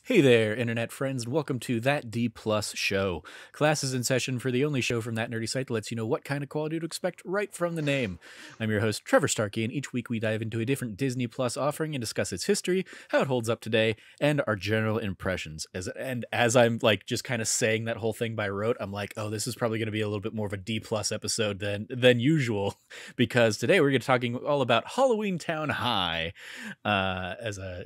Hey there, internet friends, and welcome to That D Plus Show. Class is in session for the only show from that nerdy site that lets you know what kind of quality to expect right from the name. I'm your host, Trevor Starkey, and each week we dive into a different Disney Plus offering and discuss its history, how it holds up today, and our general impressions. As I'm like just kind of saying that whole thing by rote, I'm like, oh, this is probably going to be a little bit more of a D Plus episode than usual, because today we're going to be talking all about Halloweentown High, as a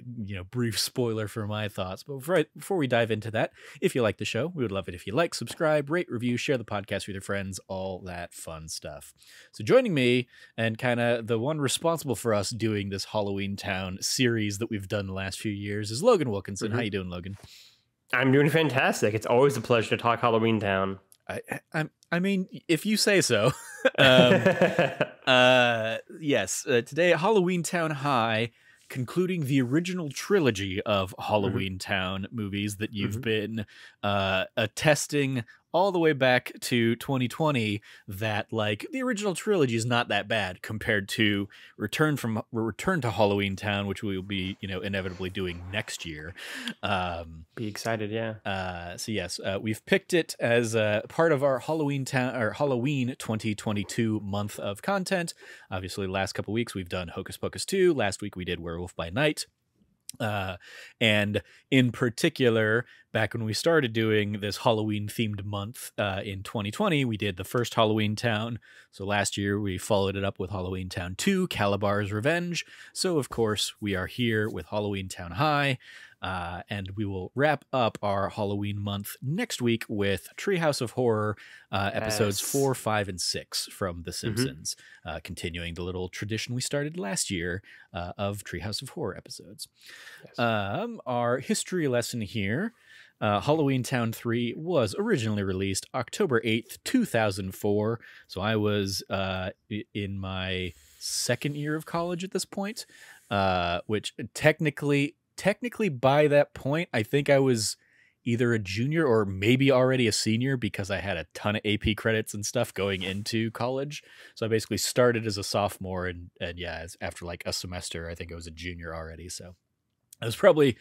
brief spoiler for my thoughts. But before we dive into that, if you like the show, we would love it if you like, subscribe, rate, review, share the podcast with your friends, all that fun stuff. So joining me, and kind of the one responsible for us doing this Halloweentown series that we've done the last few years, is Logan Wilkinson. How you doing, Logan? I'm doing fantastic. It's always a pleasure to talk Halloweentown. I mean, if you say so. Yes, today Halloweentown High, concluding the original trilogy of Halloweentown movies that you've been attesting all the way back to 2020 that like the original trilogy is not that bad compared to Return to Halloweentown, which we will be inevitably doing next year. Be excited, yeah. So yes, we've picked it as part of our Halloween 2022 month of content. Obviously, the last couple weeks we've done Hocus Pocus 2. Last week we did Werewolf by Night. And in particular, back when we started doing this Halloween themed month in 2020, we did the first Halloweentown. So last year we followed it up with Halloweentown 2, Calabar's Revenge. So of course we are here with Halloweentown High. And we will wrap up our Halloween month next week with Treehouse of Horror episodes 4, 5, and 6 from The Simpsons, continuing the little tradition we started last year of Treehouse of Horror episodes. Yes. Our history lesson here, Halloweentown 3 was originally released October 8th, 2004. So I was in my second year of college at this point, which technically by that point, I think I was either a junior or maybe already a senior, because I had a ton of AP credits and stuff going into college. So I basically started as a sophomore, and yeah, after like a semester, I think I was a junior already. So I was probably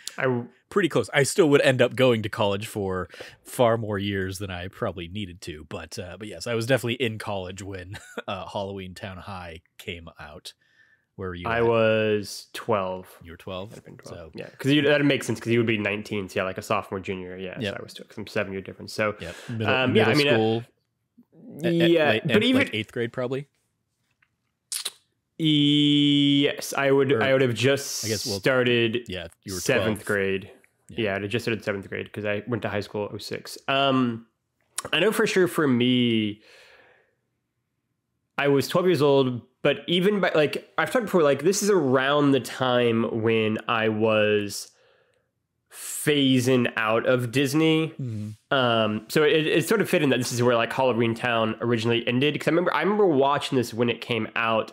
pretty close. I still would end up going to college for far more years than I probably needed to. But yes, I was definitely in college when Halloweentown High came out. Where were you? I was 12. You were 12? I've been 12. So, yeah, because that makes sense, because you would be 19. So yeah, like a sophomore, junior. Yeah, yep. So I was some 7-year difference. So yep. Middle school. But even like 8th grade probably. Yes, I would have just started. Yeah, you were 7th grade. Yeah, I just started 7th grade because I went to high school in 06. I know for sure for me, I was 12 years old. But even by like I've talked before, like this is around the time when I was phasing out of Disney. So it sort of fit in that this is where like Halloweentown originally ended. Because I remember watching this when it came out,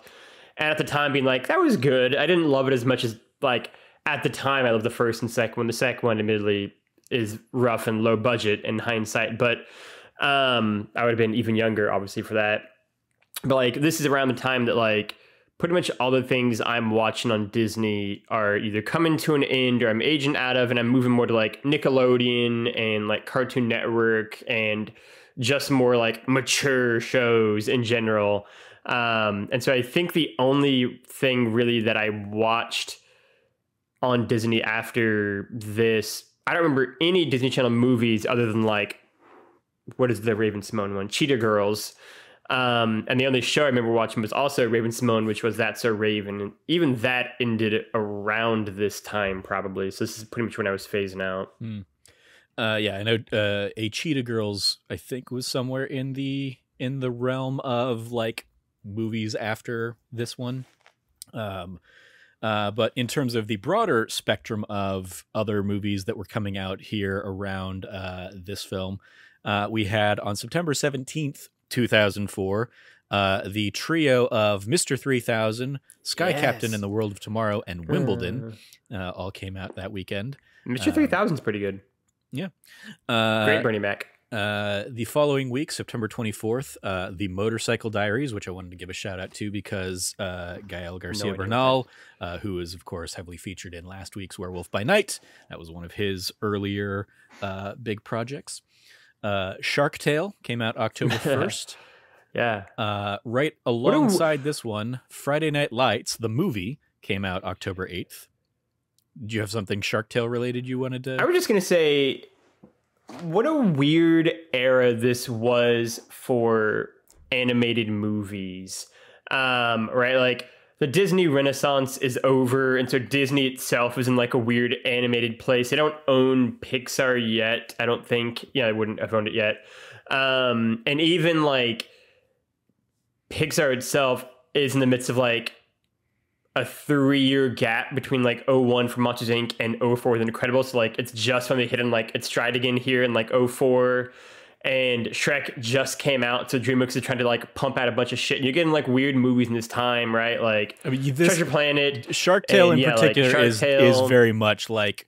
and at the time being like, that was good. I didn't love it as much as like at the time I loved the first and second one. The second one admittedly is rough and low budget in hindsight, but I would have been even younger obviously for that. But like this is around the time that like pretty much all the things I'm watching on Disney are either coming to an end or I'm aging out of, and I'm moving more to like Nickelodeon and like Cartoon Network and just more like mature shows in general. And so I think the only thing really that I watched on Disney after this, I don't remember any Disney Channel movies other than like, what is the Raven-Symoné one? Cheetah Girls. And the only show I remember watching was also Raven-Symoné, which was That's So Raven. And even that ended around this time, probably. So this is pretty much when I was phasing out. Yeah, I know a Cheetah Girls, I think, was somewhere in the realm of like movies after this one. But in terms of the broader spectrum of other movies that were coming out here around this film, we had on September 17th, 2004, the trio of Mr. 3000, Sky Captain and the World of Tomorrow, and Wimbledon all came out that weekend. Mr. 3000's pretty good. Yeah. Great Bernie Mac. The following week, September 24th, The Motorcycle Diaries, which I wanted to give a shout out to because Gael Garcia Bernal, who is, of course, heavily featured in last week's Werewolf by Night. That was one of his earlier big projects. Shark Tale came out October 1st. Yeah. Right alongside this one, Friday Night Lights, the movie, came out October 8th. Do you have something Shark Tale related you wanted to... I was just going to say... What a weird era this was for animated movies, right? Like the Disney Renaissance is over, and so Disney itself is in like a weird animated place. They don't own Pixar yet, I don't think. Yeah, I wouldn't have owned it yet. And even like Pixar itself is in the midst of like a 3-year gap between like 01 for Monsters Inc. and 04 with Incredibles. So like it's just finally hitting like its stride again here in like 04, and Shrek just came out. So DreamWorks is trying to like pump out a bunch of shit. And you're getting like weird movies in this time, right? Like Treasure Planet, Shark Tale in particular like is very much like,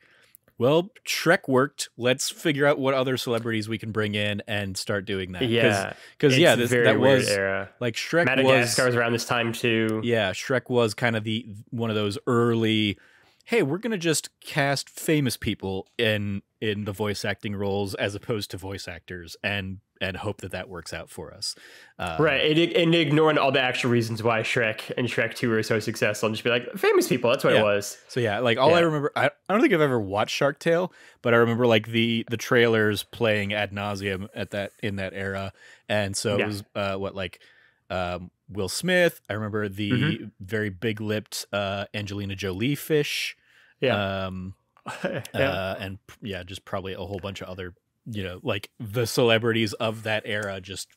well, Shrek worked. Let's figure out what other celebrities we can bring in and start doing that. Yeah, because that was era. Like Shrek Madagascar was around this time too. Yeah, Shrek was kind of one of those early. Hey, we're gonna just cast famous people in the voice acting roles as opposed to voice actors, and hope that works out for us. Right, and ignoring all the actual reasons why Shrek and Shrek 2 are so successful, and just be like, famous people, that's what it was. So yeah, like I remember, I don't think I've ever watched Shark Tale, but I remember like the trailers playing ad nauseum in that era, and so it was Will Smith. I remember the very big-lipped Angelina Jolie fish. And just probably a whole bunch of other, like the celebrities of that era, just,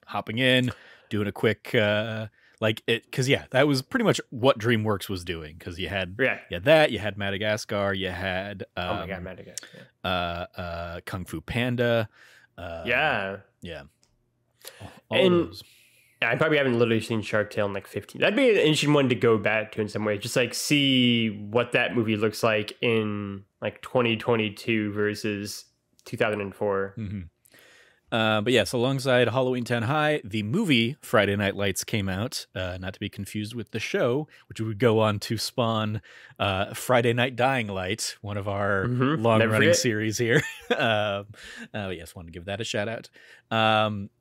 hopping in, doing a quick, that was pretty much what DreamWorks was doing. Cause you had Madagascar, you had, Madagascar, Kung Fu Panda. All of those. I probably haven't literally seen Shark Tale in like 15. That'd be an interesting one to go back to in some ways. Just like see what that movie looks like in like 2022 versus 2004. Mm-hmm. But yes, alongside Halloweentown High, the movie Friday Night Lights came out, not to be confused with the show, which would go on to spawn Friday Night Dying Light, one of our long-running series here. But yes, wanted to give that a shout out.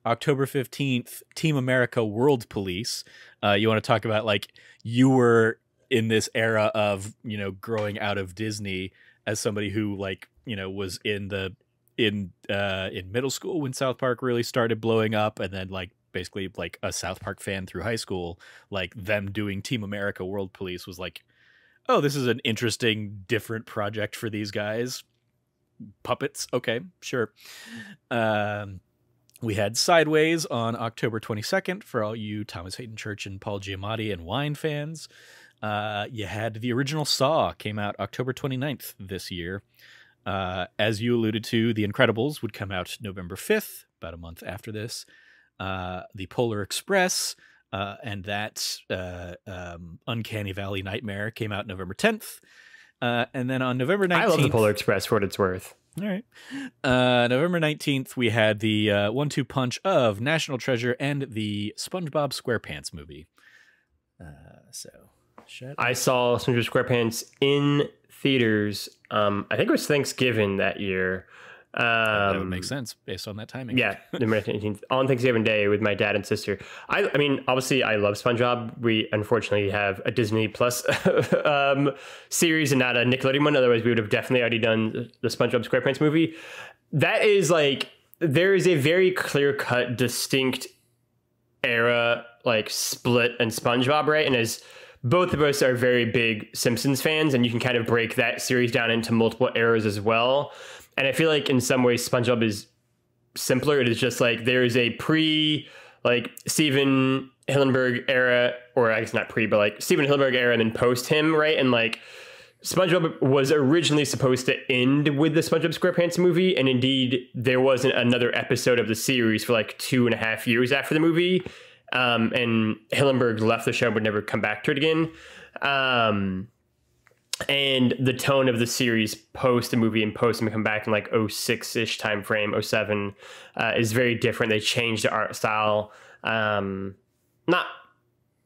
October 15th, Team America World Police. You want to talk about like you were in this era of, growing out of Disney as somebody who like, was in middle school when South Park really started blowing up, and then like basically like a South Park fan through high school, like them doing Team America World Police was like, oh, this is an interesting, different project for these guys. Puppets. Okay, sure. We had Sideways on October 22nd for all you Thomas Hayden Church and Paul Giamatti and wine fans. You had the original Saw came out October 29th this year. As you alluded to, The Incredibles would come out November 5th, about a month after this. The Polar Express and that Uncanny Valley Nightmare came out November 10th. And then on November 19th... I love the Polar Express for what it's worth. All right. November 19th, we had the 1-2 punch of National Treasure and the SpongeBob SquarePants movie. I saw SpongeBob SquarePants in theaters. I think it was Thanksgiving that year. That would make sense based on that timing. Yeah, November 18th on Thanksgiving Day with my dad and sister. I mean, obviously, I love SpongeBob. We unfortunately have a Disney Plus series and not a Nickelodeon one. Otherwise, we would have definitely already done the SpongeBob SquarePants movie. That is like, there is a very clear-cut, distinct era like split in SpongeBob, right? And as both of us are very big Simpsons fans, and you can kind of break that series down into multiple eras as well. And I feel like in some ways SpongeBob is simpler. It is just like there is a Steven Hillenburg era, or I guess not pre, but like Steven Hillenburg era and then post him, right? And like SpongeBob was originally supposed to end with the SpongeBob SquarePants movie, and indeed there wasn't another episode of the series for like 2.5 years after the movie. And Hillenburg left the show but never come back to it again. And the tone of the series post the movie and post them come back in like 06-ish time frame, 07, is very different. They changed the art style.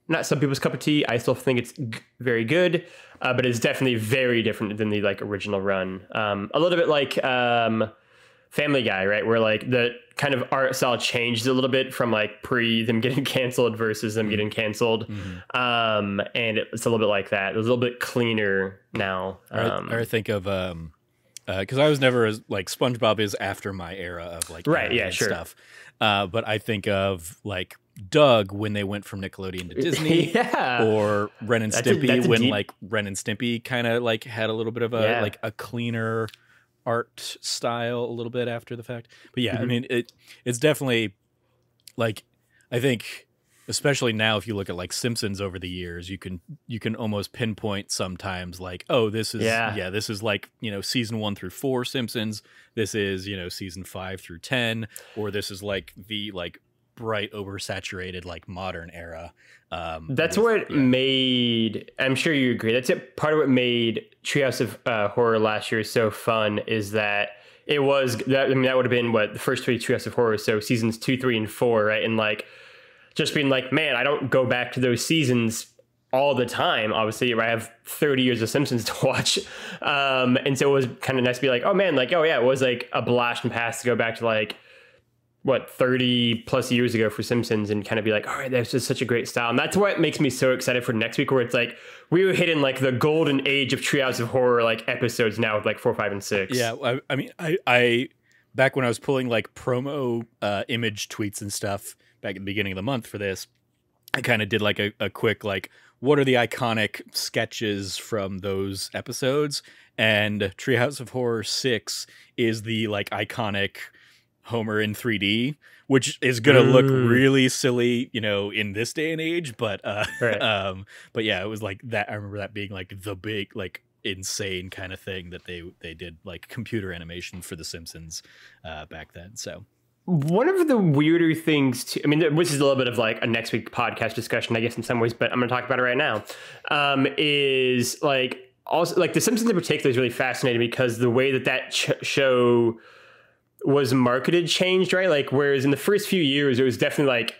Not some people's cup of tea. I still think it's very good, but it's definitely very different than the like original run. A little bit like Family Guy, right? Where like the kind of art style changed a little bit from like pre them getting canceled versus them getting canceled. And it's a little bit like that. It was a little bit cleaner now. I think of because I was never as like SpongeBob is after my era of like right, yeah, sure. stuff. But I think of like Doug when they went from Nickelodeon to Disney, or Ren and Stimpy when like Ren and Stimpy kind of like had a little bit of a like a cleaner art style a little bit after the fact. But yeah, I mean it's definitely like, I think especially now if you look at like Simpsons over the years, you can almost pinpoint sometimes like, oh, this is this is like, you know, season 1 through 4 Simpsons, this is, you know, season 5 through 10, or this is like the like bright oversaturated like modern era. That's what made, I'm sure you agree, that's it. Part of what made Treehouse of Horror last year so fun is that it was that, I mean, that would have been what the first 3 Treehouse of Horror, so seasons 2, 3, and 4, right? And like just being like, man, I don't go back to those seasons all the time. Obviously, I have 30 years of Simpsons to watch. And so it was kind of nice to be like, oh man, like, oh yeah, it was like a blast from past to go back to like, what, 30 plus years ago for Simpsons and kind of be like, all right, that's just such a great style. And that's what makes me so excited for next week, where it's like, we were hitting like the golden age of Treehouse of Horror, like episodes now with like 4, 5, and 6. Yeah. I mean, I back when I was pulling like promo image tweets and stuff back at the beginning of the month for this, I kind of did like a quick, like, what are the iconic sketches from those episodes? And Treehouse of Horror 6 is the like iconic Homer in 3D, which is gonna look really silly, you know, in this day and age. But but yeah, it was like that. I remember that being like the big, like, insane kind of thing that they did, like computer animation for The Simpsons back then. So one of the weirder things, I mean, which is a little bit of like a next week podcast discussion, I guess, in some ways, but I'm going to talk about it right now, is like also like The Simpsons in particular is really fascinating because the way that show was marketed changed, right? Like, whereas in the first few years, it was definitely like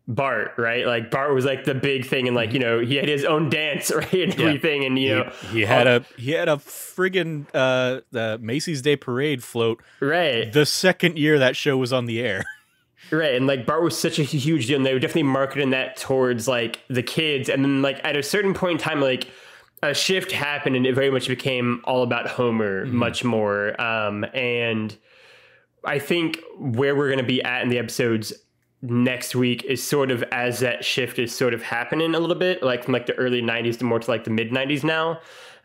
Bart, right? Like Bart was like the big thing, and like, you know, he had his own dance, right, and everything, and you know, he had a friggin' the Macy's Day Parade float, right, the second year that show was on the air. Right, and like Bart was such a huge deal, and they were definitely marketing that towards like the kids, and then like at a certain point in time, like a shift happened, and it very much became all about Homer, much more, and I think where we're going to be at in the episodes next week is sort of as that shift is sort of happening a little bit, like from like the early 90s to more to like the mid 90s now.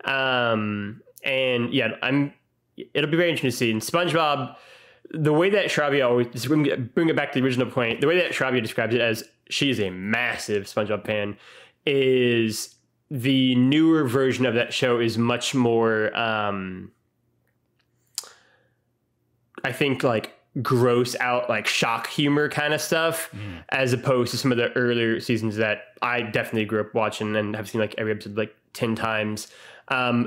And yeah, it'll be very interesting to see. And SpongeBob, the way that Shravia always, just bring it back to the original point, the way that Shravia describes it as she is a massive SpongeBob fan, is the newer version of that show is much more, I think, like gross out, like shock humor kind of stuff, as opposed to some of the earlier seasons that I definitely grew up watching and have seen like every episode like 10 times.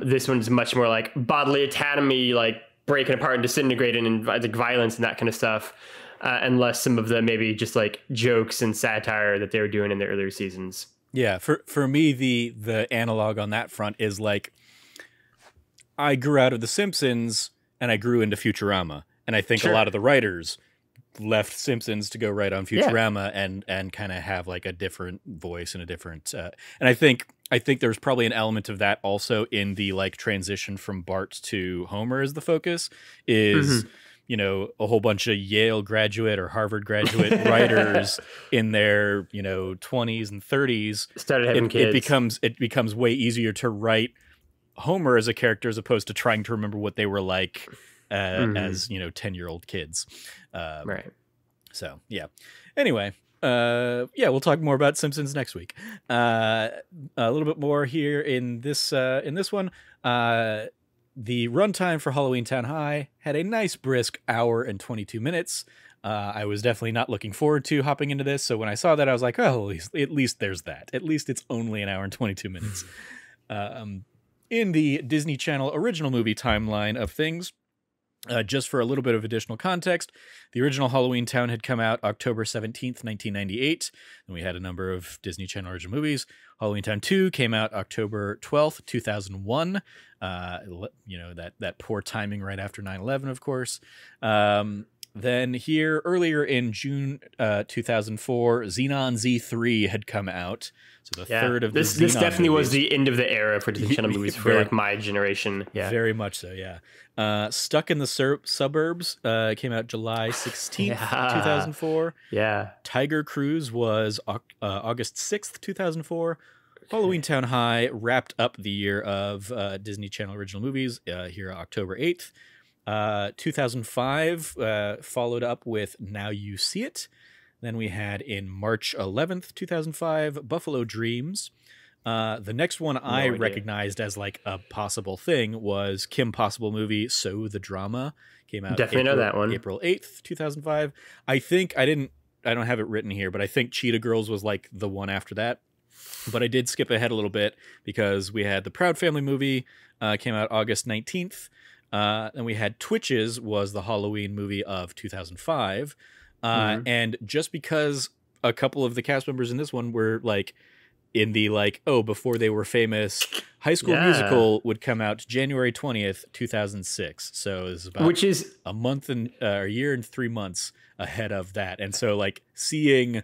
This one's much more like bodily autonomy, like breaking apart and disintegrating, and like violence and that kind of stuff, and less some of the maybe just like jokes and satire that they were doing in the earlier seasons. Yeah, for me, the analog on that front is like, I grew out of The Simpsons and I grew into Futurama. And I think a lot of the writers left Simpsons to go write on Futurama and kind of have like a different voice and a different. And I think there's probably an element of that also in the like transition from Bart to Homer as the focus is, you know, a whole bunch of Yale graduate or Harvard graduate writers in their, you know, 20s and 30s started having kids. It becomes way easier to write Homer as a character as opposed to trying to remember what they were like as, you know, 10-year-old kids. Right. So, yeah. Anyway, we'll talk more about Simpsons next week. A little bit more here in this one. The runtime for Halloweentown High had a nice brisk hour and 22 minutes. I was definitely not looking forward to hopping into this. So when I saw that, I was like, oh, at least there's that. At least it's only an hour and 22 minutes. in the Disney Channel original movie timeline of things, just for a little bit of additional context, the original Halloweentown had come out October 17th, 1998, and we had a number of Disney Channel original movies. Halloweentown 2 came out October 12th, 2001. That poor timing right after 9/11, of course. Then here, earlier in June 2004, Xenon Z3 had come out. So the third of this definitely was the end of the era for Disney Channel movies for like my generation. Yeah, very much so. Yeah. Stuck in the Suburbs came out July 16th, 2004. Yeah. Tiger Cruise was August 6th, 2004. Halloweentown High wrapped up the year of Disney Channel original movies here October 8th. 2005 followed up with Now You See It. Then we had in March 11th, 2005, Buffalo Dreams. The next one I recognized as like a possible thing was Kim Possible movie So the Drama. Came out definitely know that one. April 8th, 2005. I think I don't have it written here, but I think Cheetah Girls was like the one after that. But I did skip ahead a little bit because we had the Proud Family movie came out August 19th. Then we had Twitches was the Halloween movie of 2005. And just because a couple of the cast members in this one were like in the before they were famous, High School Musical would come out January 20th, 2006. So it's about a month and a year and 3 months ahead of that. And so like seeing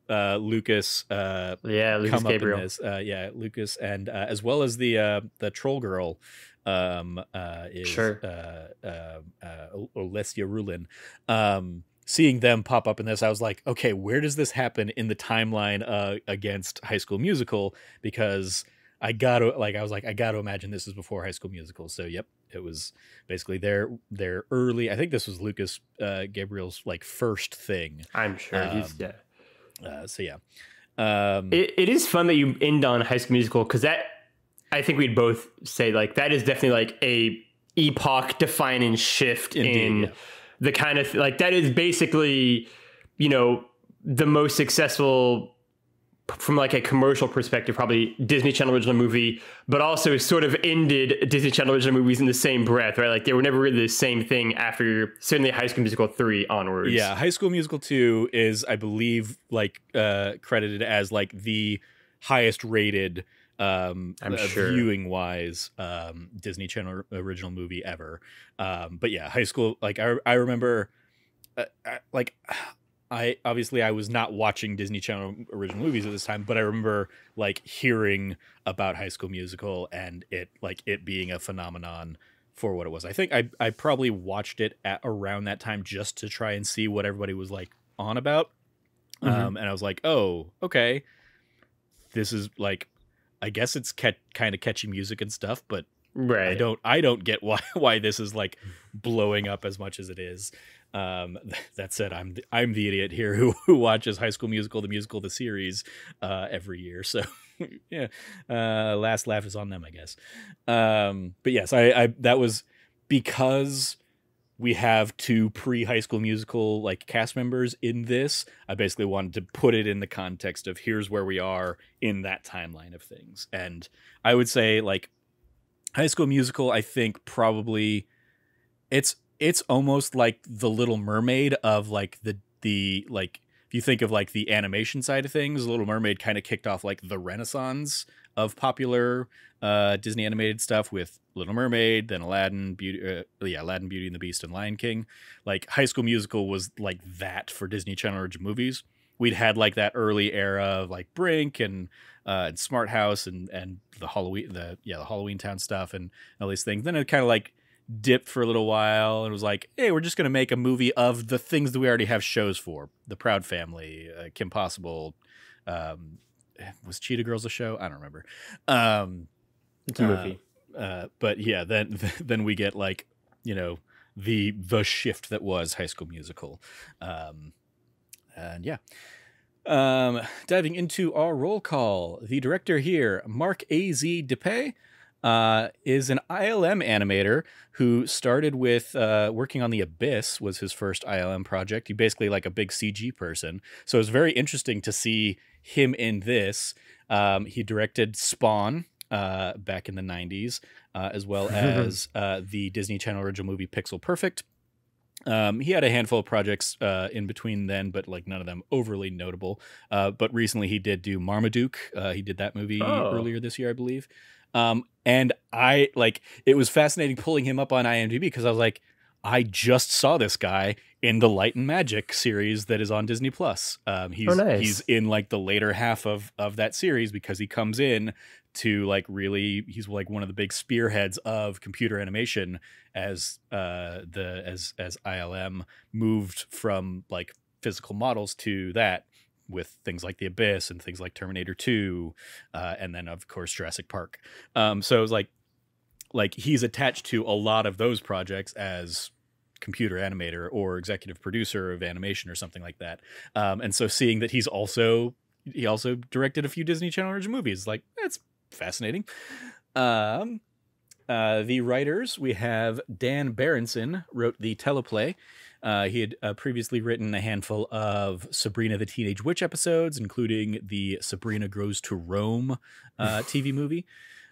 Lucas come Gabriel. up in this, Lucas, and as well as the troll girl is Olesya Rulin. Seeing them pop up in this, I was like, okay, where does this happen in the timeline against High School Musical? Because I gotta imagine this is before High School Musical. So yep, it was basically their early. I think this was Lucas Gabriel's like first thing. I'm sure it is fun that you end on High School Musical because that I think we'd both say like that is definitely like a epoch defining shift in the kind of like that is basically, the most successful from like a commercial perspective, probably Disney Channel original movie, but also sort of ended Disney Channel original movies in the same breath, right? Like they were never really the same thing after certainly High School Musical 3 onwards. Yeah. High School Musical 2 is, I believe, like credited as like the highest rated viewing wise Disney Channel original movie ever. But yeah, High School, like I remember I was not watching Disney Channel original movies at this time, but I remember like hearing about High School Musical and it being a phenomenon for what it was. I think I probably watched it at around that time just to try and see what everybody was like on about. And I was like, oh, okay, this is like, I guess it's kind of catchy music and stuff, but I don't get why this is like blowing up as much as it is. That said, I'm the idiot here who watches High School Musical, the musical, the series, every year. So yeah, last laugh is on them, I guess. But yes, I that was because we have two pre-High School Musical like cast members in this. I basically wanted to put it in the context of here's where we are in that timeline of things. And I would say like High School Musical, I think probably it's almost like the Little Mermaid of like the like, if you think of like the animation side of things, Little Mermaid kind of kicked off like the renaissance of popular Disney animated stuff with Little Mermaid, then Aladdin, Beauty and the Beast, and Lion King. Like High School Musical was like that for Disney Channel original movies. We'd had like that early era of like Brink and Smart House and the Halloweentown stuff and all these things. Then it kind of like dipped for a little while and was like, hey, we're just going to make a movie of the things that we already have shows for. The Proud Family, Kim Possible, was Cheetah Girls a show? I don't remember. It's a movie. But yeah, then we get like, the shift that was High School Musical. And yeah. Diving into our roll call, the director here, Mark A.Z. DePay, is an ILM animator who started with working on The Abyss was his first ILM project. He basically like a big CG person. So it was very interesting to see him in this. He directed Spawn, back in the 90s, as well as the Disney Channel original movie Pixel Perfect. He had a handful of projects in between then, but like none of them overly notable. But recently he did do Marmaduke. He did that movie earlier this year, I believe. And it was fascinating pulling him up on IMDb because I was like, I just saw this guy in the Light and Magic series that is on Disney Plus. He's in like the later half of that series because he comes in to like really, he's like one of the big spearheads of computer animation as ILM moved from like physical models to that, with things like The Abyss and things like Terminator 2, and then of course Jurassic Park. So it was like he's attached to a lot of those projects as computer animator or executive producer of animation or something like that. And so seeing that he also directed a few Disney Channel original movies, like, that's fascinating. The writers, we have Dan Berenson wrote the teleplay. He had previously written a handful of Sabrina the Teenage Witch episodes, including the Sabrina Goes to Rome TV movie.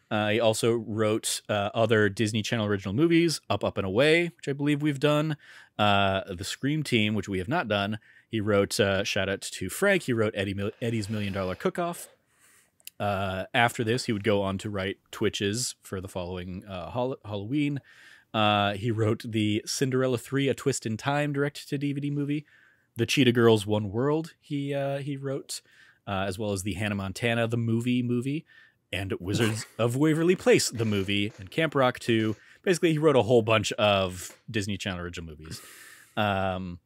He also wrote other Disney Channel original movies, Up, Up, and Away, which I believe we've done. The Scream Team, which we have not done. He wrote, shout out to Frank, he wrote Eddie's $1 Million Cook-Off. After this, he would go on to write Twitches for the following Halloween. He wrote the Cinderella 3, A Twist in Time direct-to-DVD movie. The Cheetah Girls One World he wrote, as well as the Hannah Montana, the movie, and Wizards of Waverly Place, the movie, and Camp Rock 2. Basically, he wrote a whole bunch of Disney Channel original movies. And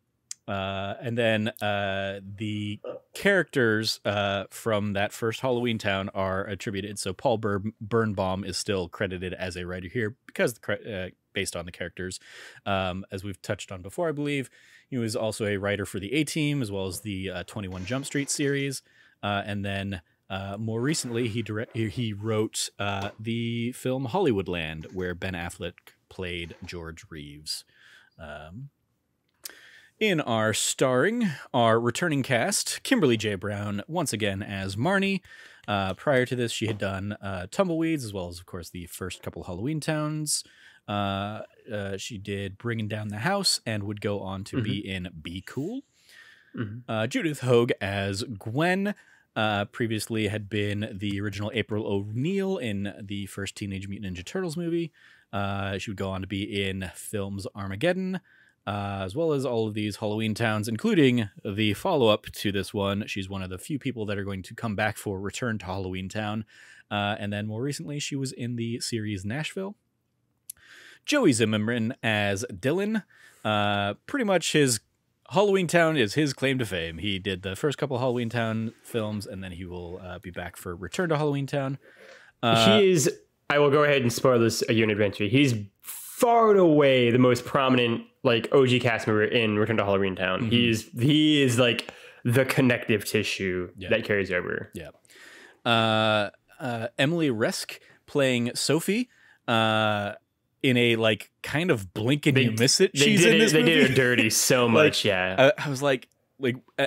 then the characters from that first Halloweentown are attributed. So Paul Birnbaum is still credited as a writer here because based on the characters. As we've touched on before, I believe, he was also a writer for the A-Team as well as the 21 Jump Street series. And then more recently, he wrote the film Hollywoodland, where Ben Affleck played George Reeves. In our returning cast, Kimberly J. Brown, once again as Marnie. Prior to this, she had done Tumbleweeds, as well as, of course, the first couple Halloweentowns. She did Bringing Down the House and would go on to be in Be Cool. Judith Hoag as Gwen. Previously had been the original April O'Neil in the first Teenage Mutant Ninja Turtles movie. She would go on to be in films Armageddon, as well as all of these Halloweentowns, including the follow-up to this one. She's one of the few people that are going to come back for Return to Halloweentown. And then more recently, she was in the series Nashville. Joey Zimmerman as Dylan. Pretty much his Halloweentown is his claim to fame. He did the first couple Halloweentown films, and then he will be back for Return to Halloweentown. He is, I will go ahead and spoil this a year in advance. He's far and away the most prominent like OG cast member in Return to Halloweentown. He is like the connective tissue that carries over. Yeah. Emily Resk playing Sophie. In a like kind of blink and you miss it. She's in this movie. They did her dirty so much. Yeah. I was like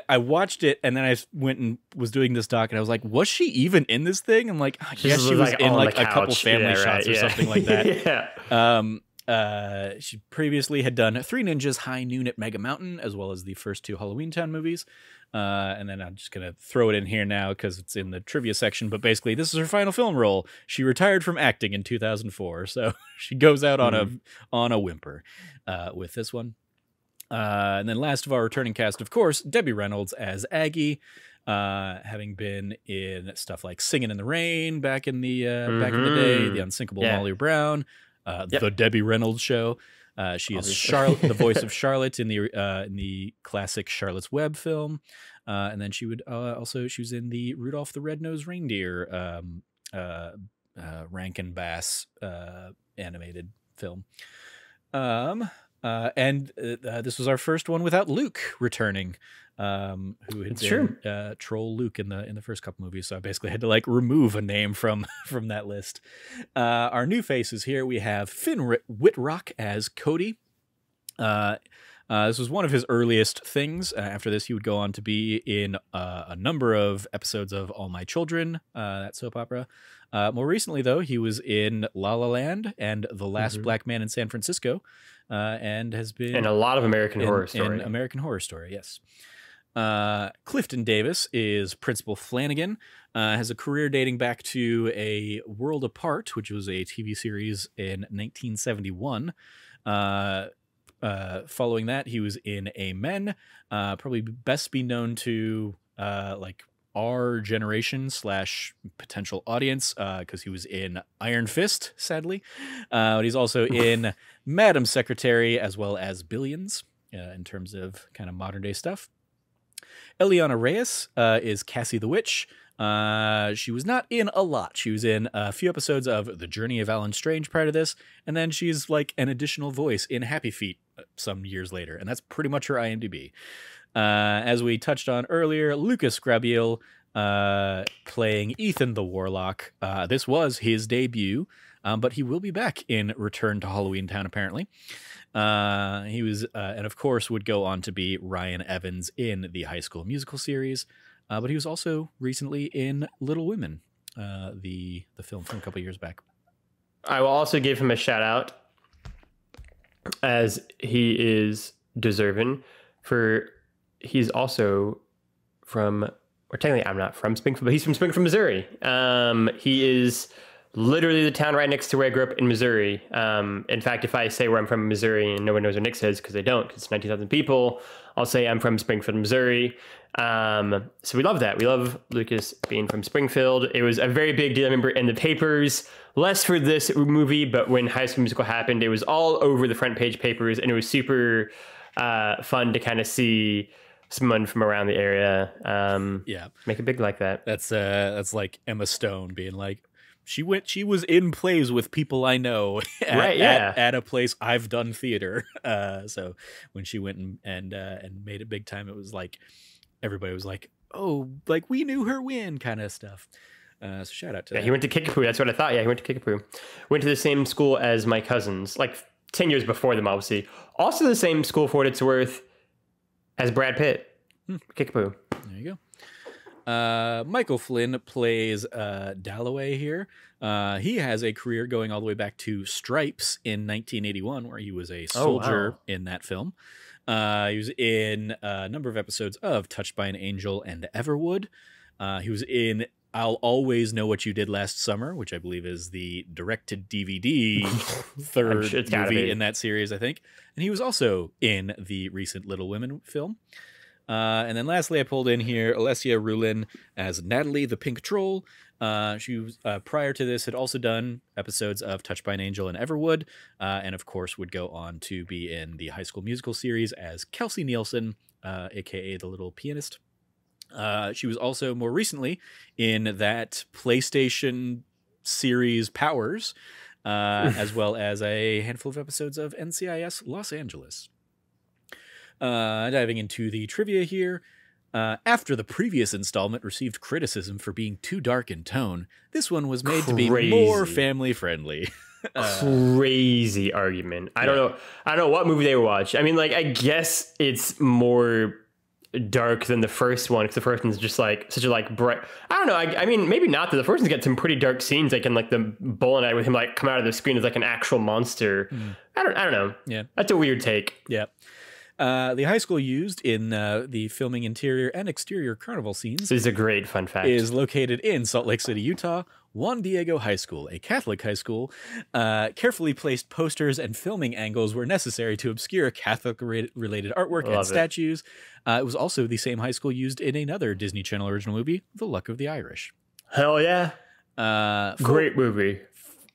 I watched it and then I went and was doing this doc and I was like, was she even in this thing? I'm like, I guess she was in like a couple family shots or something like that. She previously had done Three Ninjas High Noon at Mega Mountain, as well as the first two Halloweentown movies. And then I'm just going to throw it in here now because it's in the trivia section. But basically, this is her final film role. She retired from acting in 2004. So she goes out on a whimper with this one. And then last of our returning cast, of course, Debbie Reynolds as Aggie, having been in stuff like Singing in the Rain back in the day, The Unsinkable Molly Brown, The Debbie Reynolds Show. She is Charlotte, the voice of Charlotte in the classic Charlotte's Web film, and then she would she was in the Rudolph the Red-Nosed Reindeer Rankin Bass animated film. And this was our first one without Luke returning, who had been Troll Luke in the first couple movies. So I basically had to like remove a name from that list. Our new faces here, we have Finn Whitrock as Cody. This was one of his earliest things. After this, he would go on to be in a number of episodes of All My Children, that soap opera. More recently, though, he was in La La Land and The Last Black Man in San Francisco, and has been... And a lot of American Horror Story. In American Horror Story, yes. Clifton Davis is Principal Flanagan, has a career dating back to A World Apart, which was a TV series in 1971. Following that, he was in Amen, probably best be known to like our generation / potential audience, because he was in Iron Fist, sadly. But he's also in Madam Secretary as well as Billions, in terms of kind of modern day stuff. Eliana Reyes is Cassie the Witch. She was not in a lot. She was in a few episodes of The Journey of Alan Strange prior to this, and then she's like an additional voice in Happy Feet some years later, and that's pretty much her IMDb. As we touched on earlier, Lucas Grabiel playing Ethan the Warlock. This was his debut, but he will be back in Return to Halloweentown, apparently. He was, and of course, would go on to be Ryan Evans in the High School Musical series. But he was also recently in Little Women, the film from a couple years back. I will also give him a shout out, as he is deserving, for he's also from, or technically I'm not from Springfield, but he's from Springfield, Missouri. He is literally the town right next to where I grew up in Missouri. In fact, if I say where I'm from Missouri and no one knows where Nick says, because they don't, because it's 19,000 people, I'll say I'm from Springfield, Missouri. So we love that. We love Lucas being from Springfield. It was a very big deal, I remember, in the papers, less for this movie, but when High School Musical happened, it was all over the front page papers, and it was super fun to kind of see someone from around the area make it big like that. That's like Emma Stone being like, she was in plays with people I know at a place I've done theater. So when she went and made it big time, it was like everybody was like, oh, like we knew her when kind of stuff. So shout out to that. He went to Kickapoo. That's what I thought. Yeah, he went to Kickapoo. Went to the same school as my cousins, like 10 years before them, obviously. Also the same school, for what it's worth, as Brad Pitt. Kickapoo. There you go. Michael Flynn plays Dalloway here. He has a career going all the way back to Stripes in 1981, where he was a soldier in that film. He was in a number of episodes of Touched by an Angel and Everwood. He was in I'll Always Know What You Did Last Summer, which I believe is the direct-to-DVD third movie in that series, I think. And he was also in the recent Little Women film. And then lastly, I pulled in here Alessia Rulin as Natalie the Pink Troll. She was, prior to this, had also done episodes of Touched by an Angel and Everwood, and of course would go on to be in the High School Musical series as Kelsey Nielsen, aka the Little Pianist. She was also more recently in that PlayStation series Powers, as well as a handful of episodes of NCIS Los Angeles. Diving into the trivia here. After the previous installment received criticism for being too dark in tone, this one was made to be more family friendly. Crazy argument. I don't know what movie they watch. I mean, like, I guess it's more dark than the first one, because the first one's just like such a like bright. I don't know. I mean, maybe not. That the first one's got some pretty dark scenes, like in like the bowling alley with him like come out of the screen as like an actual monster. I don't know. Yeah, that's a weird take. Yeah. The high school used in the filming interior and exterior carnival scenes. This is a great fun fact. Is located in Salt Lake City, Utah. Juan Diego High School, a Catholic high school. Carefully placed posters and filming angles were necessary to obscure Catholic-related artwork and statues. It was also the same high school used in another Disney Channel original movie, The Luck of the Irish. Hell yeah. Great movie.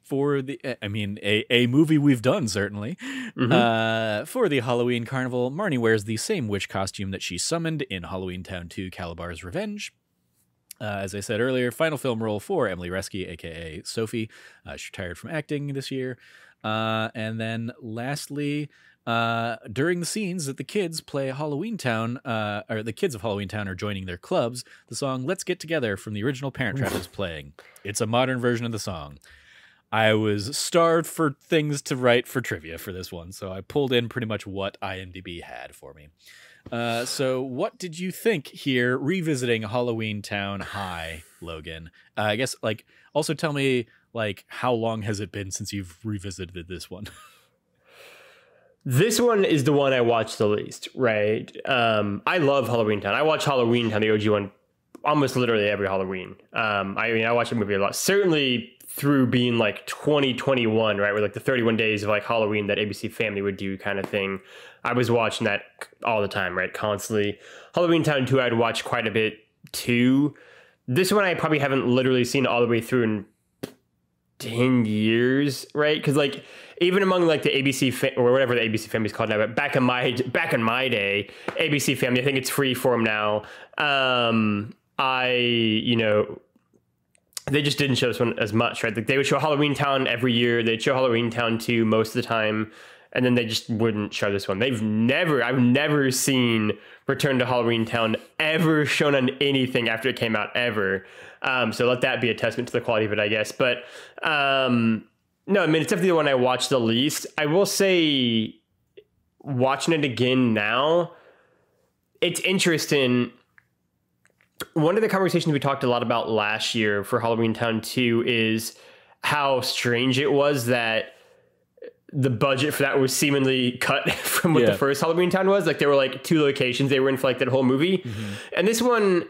For the, I mean, a movie we've done, certainly. For the Halloween Carnival, Marnie wears the same witch costume that she summoned in Halloweentown 2 Calabar's Revenge. As I said earlier, final film role for Emily Reski, a.k.a. Sophie. She retired from acting this year. And then lastly, during the scenes that the kids play Halloweentown, or the kids of Halloweentown are joining their clubs, the song Let's Get Together from the original Parent Trap is playing. It's a modern version of the song. I was starved for things to write for trivia for this one, so I pulled in pretty much what IMDb had for me. So what did you think here revisiting Halloweentown High, Logan? I guess, like, also tell me, like, how long has it been since you've revisited this one? This one is the one I watched the least, right? I love Halloweentown. I watch Halloweentown, the OG one, almost literally every Halloween. I mean, I watch the movie a lot. Certainly through being like 2021, right? Where like the 31 days of like Halloween that ABC Family would do kind of thing. I was watching that all the time, right? Constantly. Halloweentown 2, I'd watch quite a bit too. This one I probably haven't literally seen all the way through in 10 years, right? Because like even among like the ABC or whatever the ABC Family is called now, but back in my day, ABC Family, I think it's Freeform now. They just didn't show this one as much, right? Like they would show Halloweentown every year. They'd show Halloweentown 2 most of the time, and then they just wouldn't show this one. I've never seen Return to Halloweentown ever shown on anything after it came out ever. So let that be a testament to the quality of it, I guess. But no, I mean, it's definitely the one I watched the least. I will say, watching it again now, it's interesting. One of the conversations we talked a lot about last year for Halloweentown 2 is how strange it was that the budget for that was seemingly cut from what the first Halloweentown was. Like there were like 2 locations they were in for like that whole movie. Mm-hmm. And this one,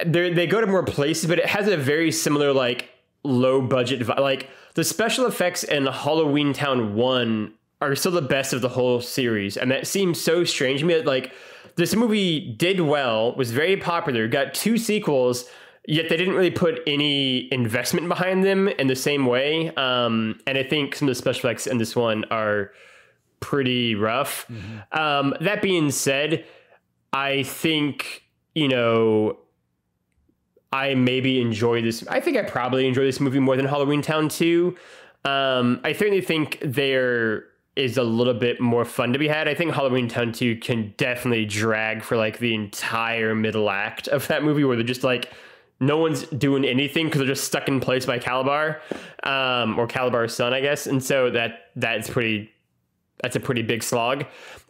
they go to more places, but it has a very similar like low budget. Like the special effects in Halloweentown 1 are still the best of the whole series. And that seems so strange to me. Like this movie did well, was very popular, got 2 sequels, yet they didn't really put any investment behind them in the same way. And I think some of the special effects in this one are pretty rough. Mm-hmm. That being said, I think, I maybe enjoy this. I think I probably enjoy this movie more than Halloweentown 2. I certainly think there is a little bit more fun to be had. I think Halloweentown 2 can definitely drag for like the entire middle act of that movie where they're just like, no one's doing anything because they're just stuck in place by Calabar, or Calabar's son, I guess. And so that's a pretty big slog.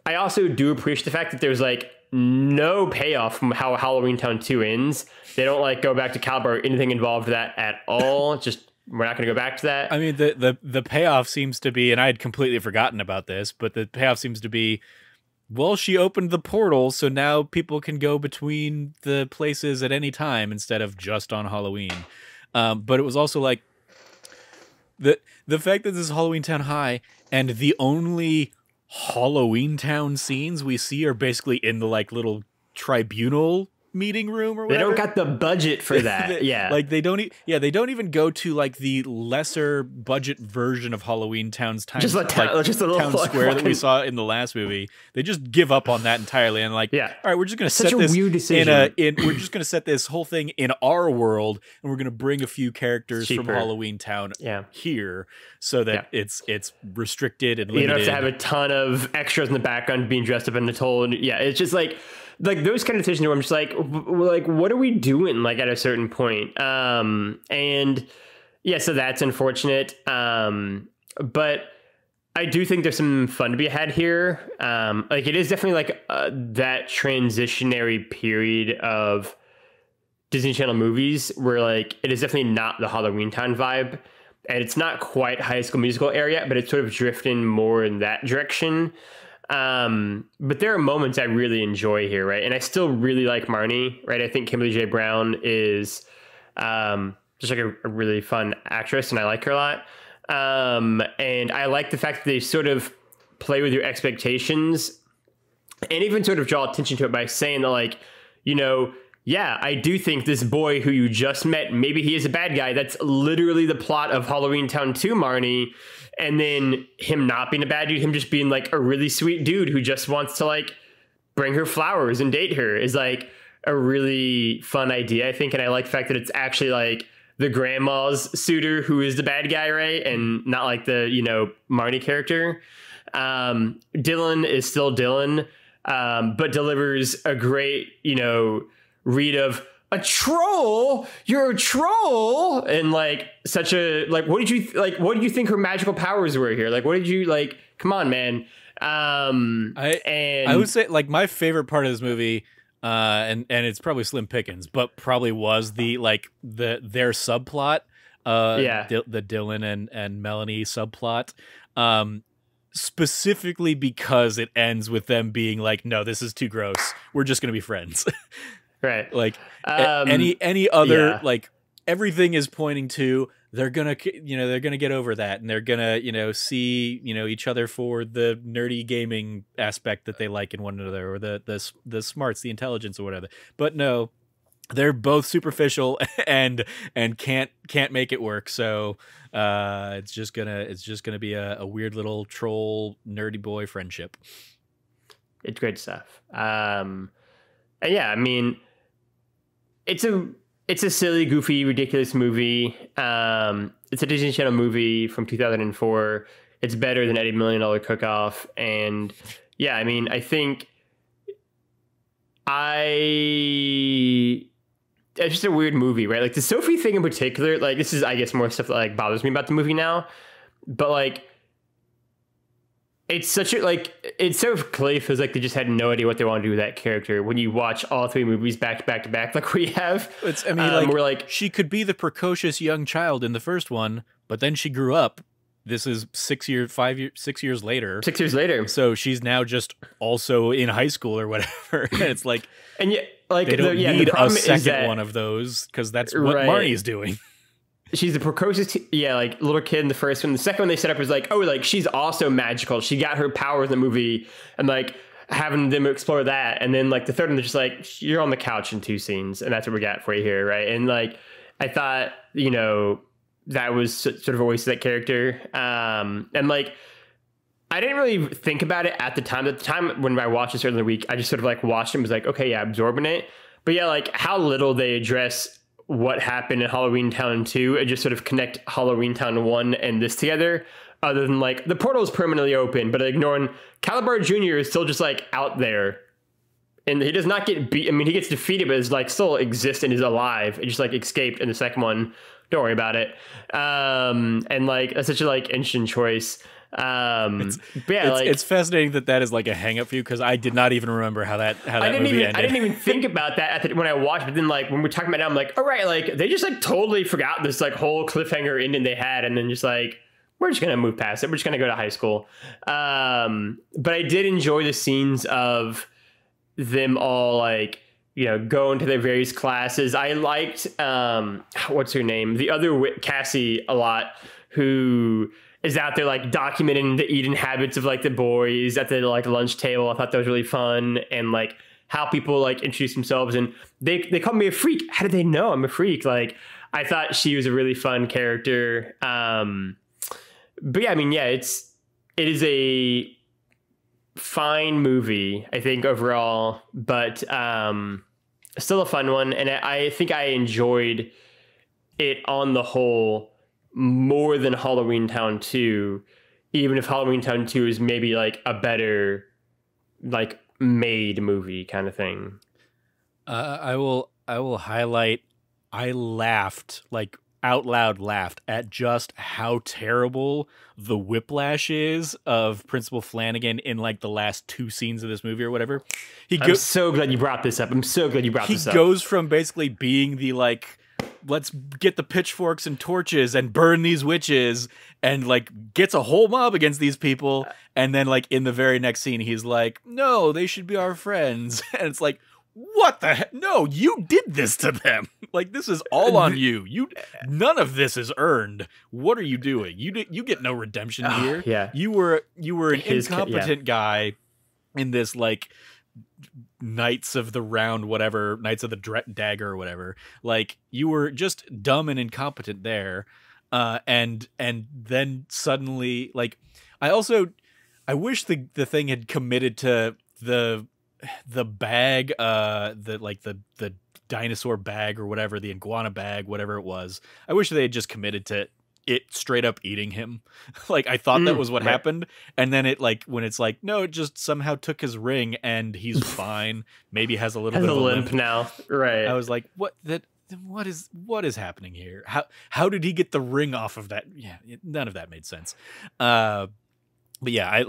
I also do appreciate the fact that there's like no payoff from how Halloweentown 2 ends. They don't like go back to Calabar or anything involved with that at all. Just we're not going to go back to that. I mean, the payoff seems to be, and I had completely forgotten about this, but the payoff seems to be, well, she opened the portal, so now people can go between the places at any time instead of just on Halloween. But it was also like the fact that this is Halloweentown High and the only Halloweentown scenes we see are basically in the like little tribunal meeting room or whatever. They don't got the budget for that. Yeah. Like they don't even go to like the lesser budget version of Halloweentown's town, just a little town square that we saw in the last movie. They just give up on that entirely and like, all right, we're just going to set this weird decision. We're just going to set this whole thing in our world and we're going to bring a few characters from Halloweentown here so that it's restricted and limited. You don't have to have a ton of extras in the background being dressed up in the toll. And it's just like those kind of decisions where I'm just like, what are we doing? Like at a certain point. And yeah, so that's unfortunate. But I do think there's some fun to be had here. Like it is definitely like that transitionary period of Disney Channel movies where like, it is definitely not the Halloweentown vibe and it's not quite High School Musical area, but it's sort of drifting more in that direction. But there are moments I really enjoy here, right? And I still really like Marnie, right? I think Kimberly J. Brown is just like a really fun actress, and I like her a lot. And I like the fact that they sort of play with your expectations and even sort of draw attention to it by saying that, like, yeah, I do think this boy who you just met, maybe he is a bad guy. That's literally the plot of Halloweentown 2, Marnie. And then him not being a bad dude, him just being like a really sweet dude who just wants to like bring her flowers and date her is like a really fun idea, I think. And I like the fact that it's actually like the grandma's suitor who is the bad guy, right? And not like the, Marnie character. Dylan is still Dylan, but delivers a great, read of a troll, you're a troll, and like such a like what did you think her magical powers were here? Like what did you like, come on, man. I would say like my favorite part of this movie, and it's probably slim pickings, but probably was their subplot, the Dylan and Melanie subplot, specifically because it ends with them being like, no, this is too gross, we're just gonna be friends. Right. Like any other like everything is pointing to they're gonna get over that, and they're gonna see each other for the nerdy gaming aspect that they like in one another, or the smarts, the intelligence, or whatever. But no, they're both superficial and can't make it work. So it's just gonna be a weird little troll nerdy boy friendship. It's great stuff. And yeah, I mean, it's a silly, goofy, ridiculous movie. It's a Disney Channel movie from 2004. It's better than Eddie $1 Million Cook-Off. And yeah, I mean, I think it's just a weird movie, right? Like the Sophie thing in particular, like this is, I guess, more stuff that like bothers me about the movie now. But like, it's such a it's so clearly feels like they just had no idea what they want to do with that character when you watch all three movies back to back like we have. We're like, she could be the precocious young child in the first one, but then she grew up. This is 6 years later. 6 years later. So she's now just also in high school or whatever. And it's like, and yeah, like they don't need a second one of those because that's what Marnie's doing. She's the precocious, like little kid in the first one. The second one they set up was like, oh, like she's also magical. She got her powers in the movie, and like having them explore that. And then like the third one, they're just like, you're on the couch in 2 scenes, and that's what we got for you here, right? And like I thought, that was sort of a waste of that character. And like I didn't really think about it at the time. At the time when I watched this earlier in the week, I just sort of like watched it and was like, okay, yeah, absorbing it. But yeah, like how little they address what happened in Halloweentown 2 and just sort of connect Halloweentown 1 and this together, other than like the portal is permanently open, but ignoring Calabar Jr. is still just like out there, and he does not get beat. I mean, he gets defeated, but is like still exists and is alive. It just like escaped in the second one. Don't worry about it. And like that's such a like interesting choice. It's fascinating that is like a hang up for you, because I did not even remember how that movie ended. I didn't even think about that when I watched, but then like when we're talking about it, I'm like, all right, like they just like totally forgot this like whole cliffhanger ending they had, and then just like we're just gonna move past it. We're just gonna go to high school. But I did enjoy the scenes of them all like going to their various classes. I liked what's her name, the other Cassie, a lot, who is out there like documenting the eating habits of like the boys at the like lunch table. I thought that was really fun, and like how people like introduce themselves, and they call me a freak. How did they know I'm a freak? Like I thought she was a really fun character. But yeah, I mean, yeah, it is a fine movie, I think, overall, but still a fun one, and I think I enjoyed it on the whole more than Halloweentown 2, even if Halloweentown 2 is maybe like a better like made movie kind of thing. I will highlight, I laughed, like out loud laughed at just how terrible the whiplash is of Principal Flanagan in like the last 2 scenes of this movie or whatever. I'm so glad you brought this up. He goes from basically being the like, let's get the pitchforks and torches and burn these witches, and like gets a whole mob against these people, and then like in the very next scene he's like, no, they should be our friends. And it's like, what the heck? No, you did this to them. Like, this is all on you. None of this is earned. What are you doing? You get no redemption here. Yeah. You were an incompetent guy in this like Knights of the Round, whatever, Knights of the Dagger or whatever. Like, you were just dumb and incompetent there. And then suddenly, like, I wish the thing had committed to the bag, the dinosaur bag or whatever, the iguana bag, whatever it was. I wish they had just committed to it straight up eating him. Like, I thought that was what happened. And then it, like, when it's like, no, it just somehow took his ring and he's fine. Maybe has a little bit of a limp now. Right. I was like, what is happening here? How did he get the ring off of that? Yeah, none of that made sense. But yeah,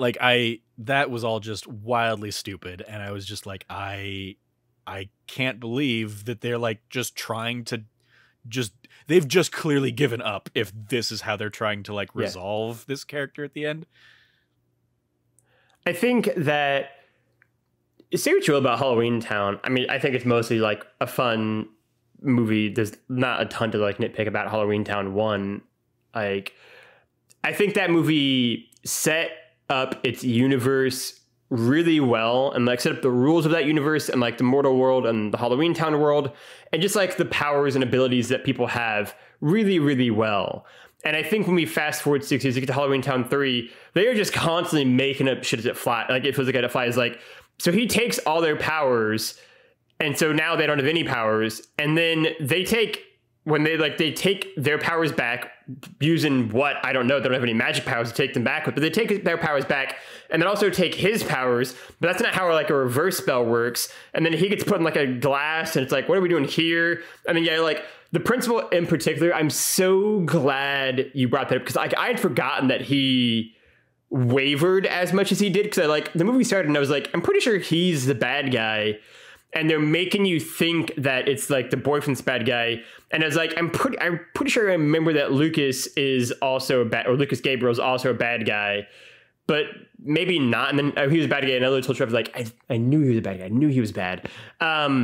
that was all just wildly stupid. And I was just like, I can't believe that they're like just trying to they've just clearly given up if this is how they're trying to like resolve this character at the end. I think that, say what you will about Halloweentown, I mean, I think it's mostly like a fun movie. There's not a ton to like nitpick about Halloweentown 1. Like, I think that movie set up its universe really well and like set up the rules of that universe and like the mortal world and the Halloweentown world and just like the powers and abilities that people have really, really well. And I think when we fast forward 6 years to get to Halloweentown 3, they are just constantly making up shit as it flies. Like, it feels like it flies. Like, so he takes all their powers, and so now they don't have any powers. And then they take their powers back using what? I don't know. They don't have any magic powers to take them back with, but they take their powers back and then also take his powers. But that's not how like a reverse spell works. And then he gets put in like a glass and it's like, what are we doing here? I mean, yeah, like the principal in particular, I'm so glad you brought that up because I had forgotten that he wavered as much as he did. Because the movie started and I was like, I'm pretty sure he's the bad guy. And they're making you think that it's like the boyfriend's bad guy. And I was like, I'm pretty sure I remember that Lucas is also Lucas Gabriel is also a bad guy, but maybe not. And then he was a bad guy. And I told Trevor, like, I knew he was a bad guy. I knew he was bad. But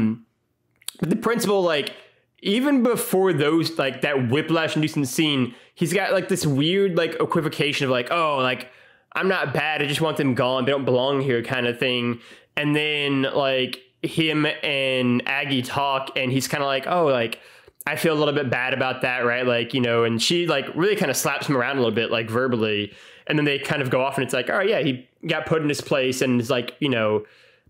the principal, like, even before those, like that whiplash inducing scene, he's got like this weird, like, equivocation of like, oh, like, I'm not bad. I just want them gone. They don't belong here kind of thing. And then like, him and Aggie talk and he's kind of like, oh, like I feel a little bit bad about that, right? Like, you know, and she like really kind of slaps him around a little bit, like verbally, and then they kind of go off and it's like, all right, yeah, he got put in his place and it's like, you know,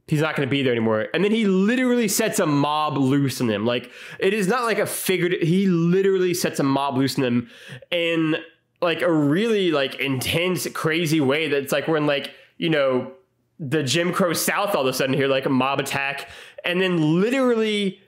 he's not going to be there anymore. And then he literally sets a mob loose on them. Like, it is not like a figurative, he literally sets a mob loose on them in like a really like intense, crazy way that's like we're in like, you know, the Jim Crow South all of a sudden here, like a mob attack. And then literally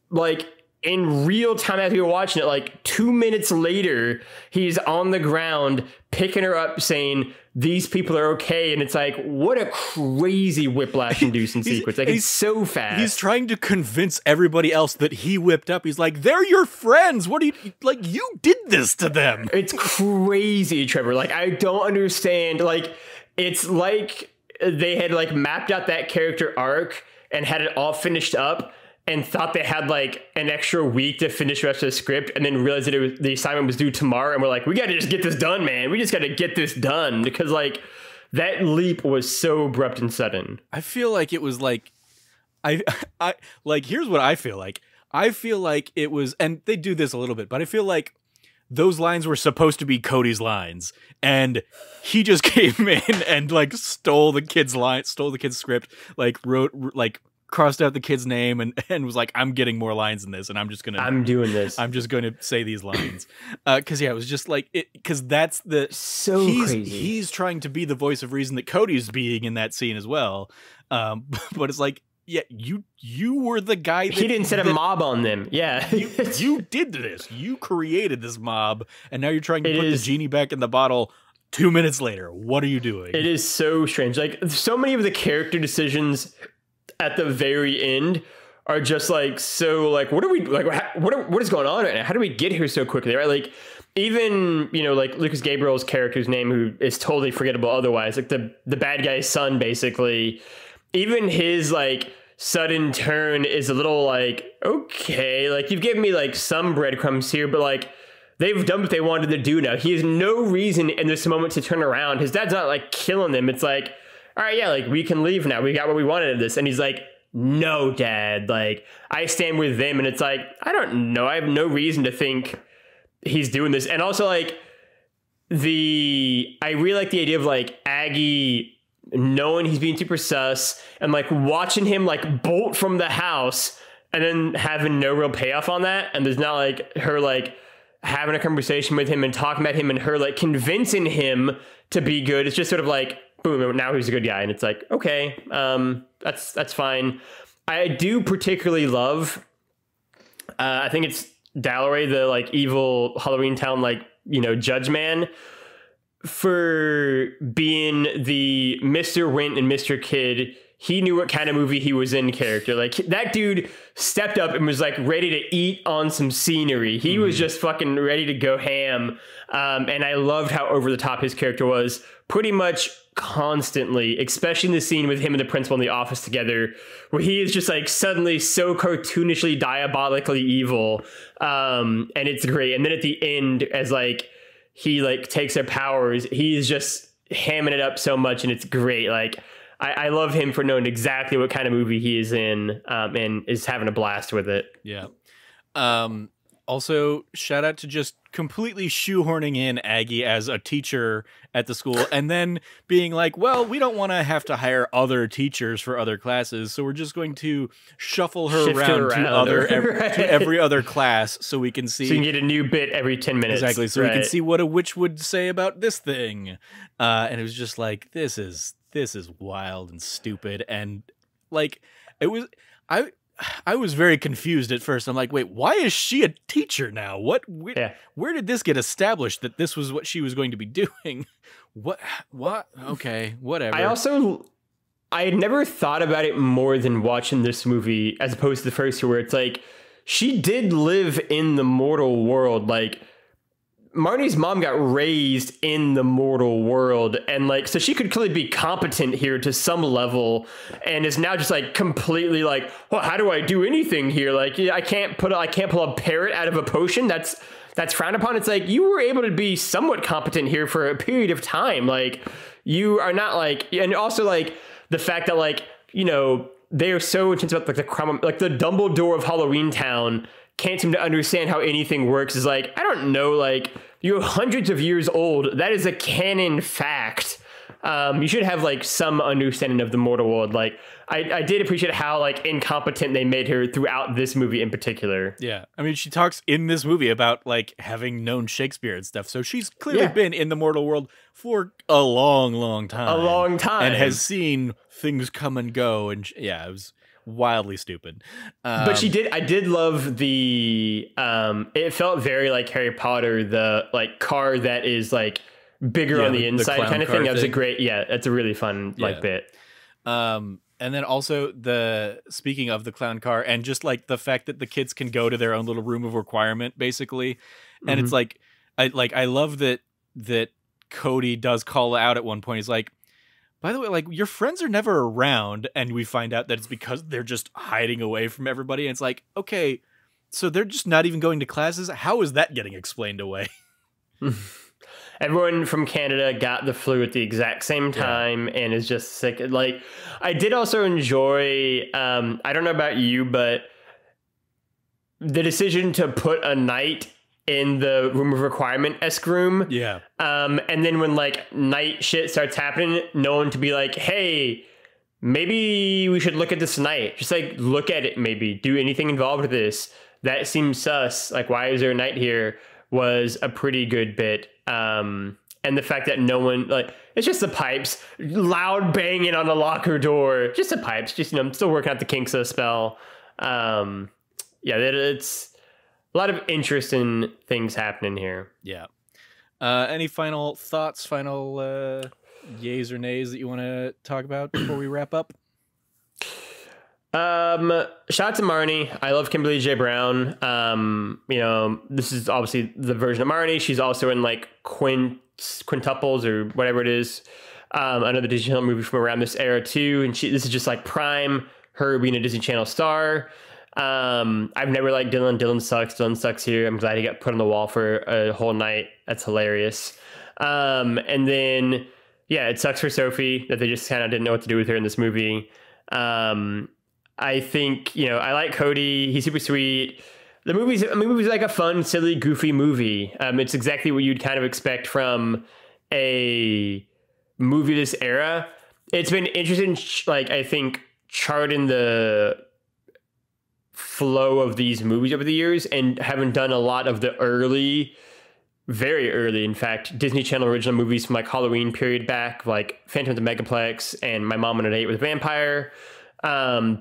like in real time as we were watching it, like 2 minutes later, he's on the ground picking her up saying, these people are okay. And it's like, what a crazy whiplash inducing sequence. Like, it's so fast. He's trying to convince everybody else that he whipped up. He's like, they're your friends. What do you, like, you did this to them. It's crazy, Trevor. Like, I don't understand. Like, it's like they had like mapped out that character arc and had it all finished up and thought they had like an extra week to finish the rest of the script and then realized that the assignment was due tomorrow. And we're like, we got to just get this done, man. We just got to get this done because like that leap was so abrupt and sudden. I feel like it was like, I like, here's what I feel like. I feel like it was, and they do this a little bit, but I feel like those lines were supposed to be Cody's lines, and he just came in and like stole the kid's script, like wrote, like crossed out the kid's name and was like, I'm getting more lines in this, and I'm just going to say these lines. Cause yeah, it was just like cause that's crazy. He's trying to be the voice of reason that Cody's being in that scene as well. But it's like, yeah, you were the guy that... He didn't set a mob on them. Yeah. you did this. You created this mob, and now you're trying to put the genie back in the bottle 2 minutes later. What are you doing? It is so strange. Like, so many of the character decisions at the very end are just like, so like, what are we... Like, what is going on right now? How do we get here so quickly, right? Like, even, you know, like Lucas Gabriel's character's name, who is totally forgettable otherwise, like the bad guy's son, basically... Even his like sudden turn is a little like, okay, like you've given me like some breadcrumbs here, but like they've done what they wanted to do now. He has no reason in this moment to turn around. His dad's not like killing them. It's like, all right, yeah, like we can leave now. We got what we wanted of this. And he's like, no, Dad, like I stand with them. And it's like, I don't know. I have no reason to think he's doing this. And also like I really like the idea of like Aggie knowing he's being super sus and like watching him like bolt from the house and then having no real payoff on that. And there's not like her like having a conversation with him and talking about him and her like convincing him to be good. It's just sort of like, boom, now he's a good guy. And it's like, okay, that's fine. I do particularly love, I think it's Dalloway, the like evil Halloweentown, like, you know, judge man, for being the Mr. Wint and Mr. Kid. He knew what kind of movie he was in character. Like, that dude stepped up and was like ready to eat on some scenery. He was just fucking ready to go ham. And I loved how over the top his character was pretty much constantly, especially in the scene with him and the principal in the office together, where he is just like suddenly so cartoonishly, diabolically evil. And it's great. And then at the end, as like he like takes their powers, he's just hamming it up so much, and it's great. Like, I love him for knowing exactly what kind of movie he is in, and is having a blast with it. Yeah. Also, shout out to just completely shoehorning in Aggie as a teacher at the school, and then being like, well, we don't want to have to hire other teachers for other classes, so we're just going to shuffle her around to every other class so we can see. So you can get a new bit every 10 minutes. Exactly, so we can see what a witch would say about this thing. And it was just like, this is wild and stupid, and like it was. I was very confused at first. I'm like, wait, why is she a teacher now? Where did this get established that this was what she was going to be doing? What? Okay, whatever. I had never thought about it more than watching this movie as opposed to the first two, where it's like, she did live in the mortal world. Like, Marnie's mom got raised in the mortal world, and like, so she could clearly be competent here to some level, and is now just like completely like, well, how do I do anything here? Like, I can't pull a parrot out of a potion. That's frowned upon. It's like, you were able to be somewhat competent here for a period of time. Like, you are not like, and also like the fact that like, you know, they are so intense about like the crime, like the Dumbledore of Halloweentown can't seem to understand how anything works. Is like, I don't know, like, you're hundreds of years old. That is a canon fact. You should have like some understanding of the mortal world. Like, I did appreciate how like incompetent they made her throughout this movie in particular. Yeah, I mean, she talks in this movie about like having known Shakespeare and stuff, so she's clearly been in the mortal world for a long time, and has seen things come and go. And it was wildly stupid. But I did love the it felt very like Harry Potter, the like car that is like bigger on the inside kind of thing. That was a great, that's a really fun like bit. And then also speaking of the clown car, and just like the fact that the kids can go to their own little room of requirement basically. And it's like, I love that Cody does call out at one point. He's like, by the way, like, your friends are never around, and we find out that it's because they're just hiding away from everybody. And it's like, okay, so they're just not even going to classes? How is that getting explained away? Everyone from Canada got the flu at the exact same time and is just sick. Like, I did also enjoy, I don't know about you, but the decision to put a knight in the room of requirement-esque room. Yeah. And then when like night shit starts happening, no one to be like, hey, maybe we should look at this night. Just like look at it, maybe do anything involved with this. That seems sus. Like, why is there a night here? Was a pretty good bit. And the fact that no one, like, it's just the pipes, loud banging on the locker door, just the pipes, just, you know, I'm still working out the kinks of the spell. It's a lot of interesting things happening here. Yeah. Any final thoughts, final yays or nays that you want to talk about before we wrap up? Shout out to Marnie. I love Kimberly J. Brown. You know, this is obviously the version of Marnie. She's also in like quintuples or whatever it is. Another Disney Channel movie from around this era too. And this is just like prime her being a Disney Channel star. I've never liked Dylan. Dylan sucks. Dylan sucks here. I'm glad he got put on the wall for a whole night. That's hilarious. And then, it sucks for Sophie that they just kind of didn't know what to do with her in this movie. I think, you know, I like Cody. He's super sweet. The movie's like a fun, silly, goofy movie. It's exactly what you'd kind of expect from a movie this era. It's been interesting, like, I think, charting the flow of these movies over the years, and having done a lot of the very early, in fact, Disney Channel original movies from like Halloween period back, like Phantom of the Megaplex and My Mom and a Date with a Vampire,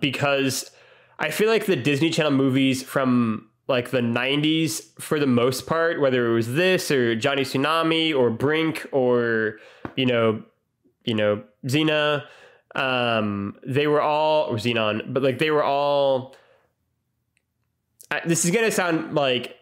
because I feel like the Disney Channel movies from like the 90s, for the most part, whether it was this or Johnny Tsunami or Brink or, Xena, they were all, or Xenon, but like they were all, this is going to sound like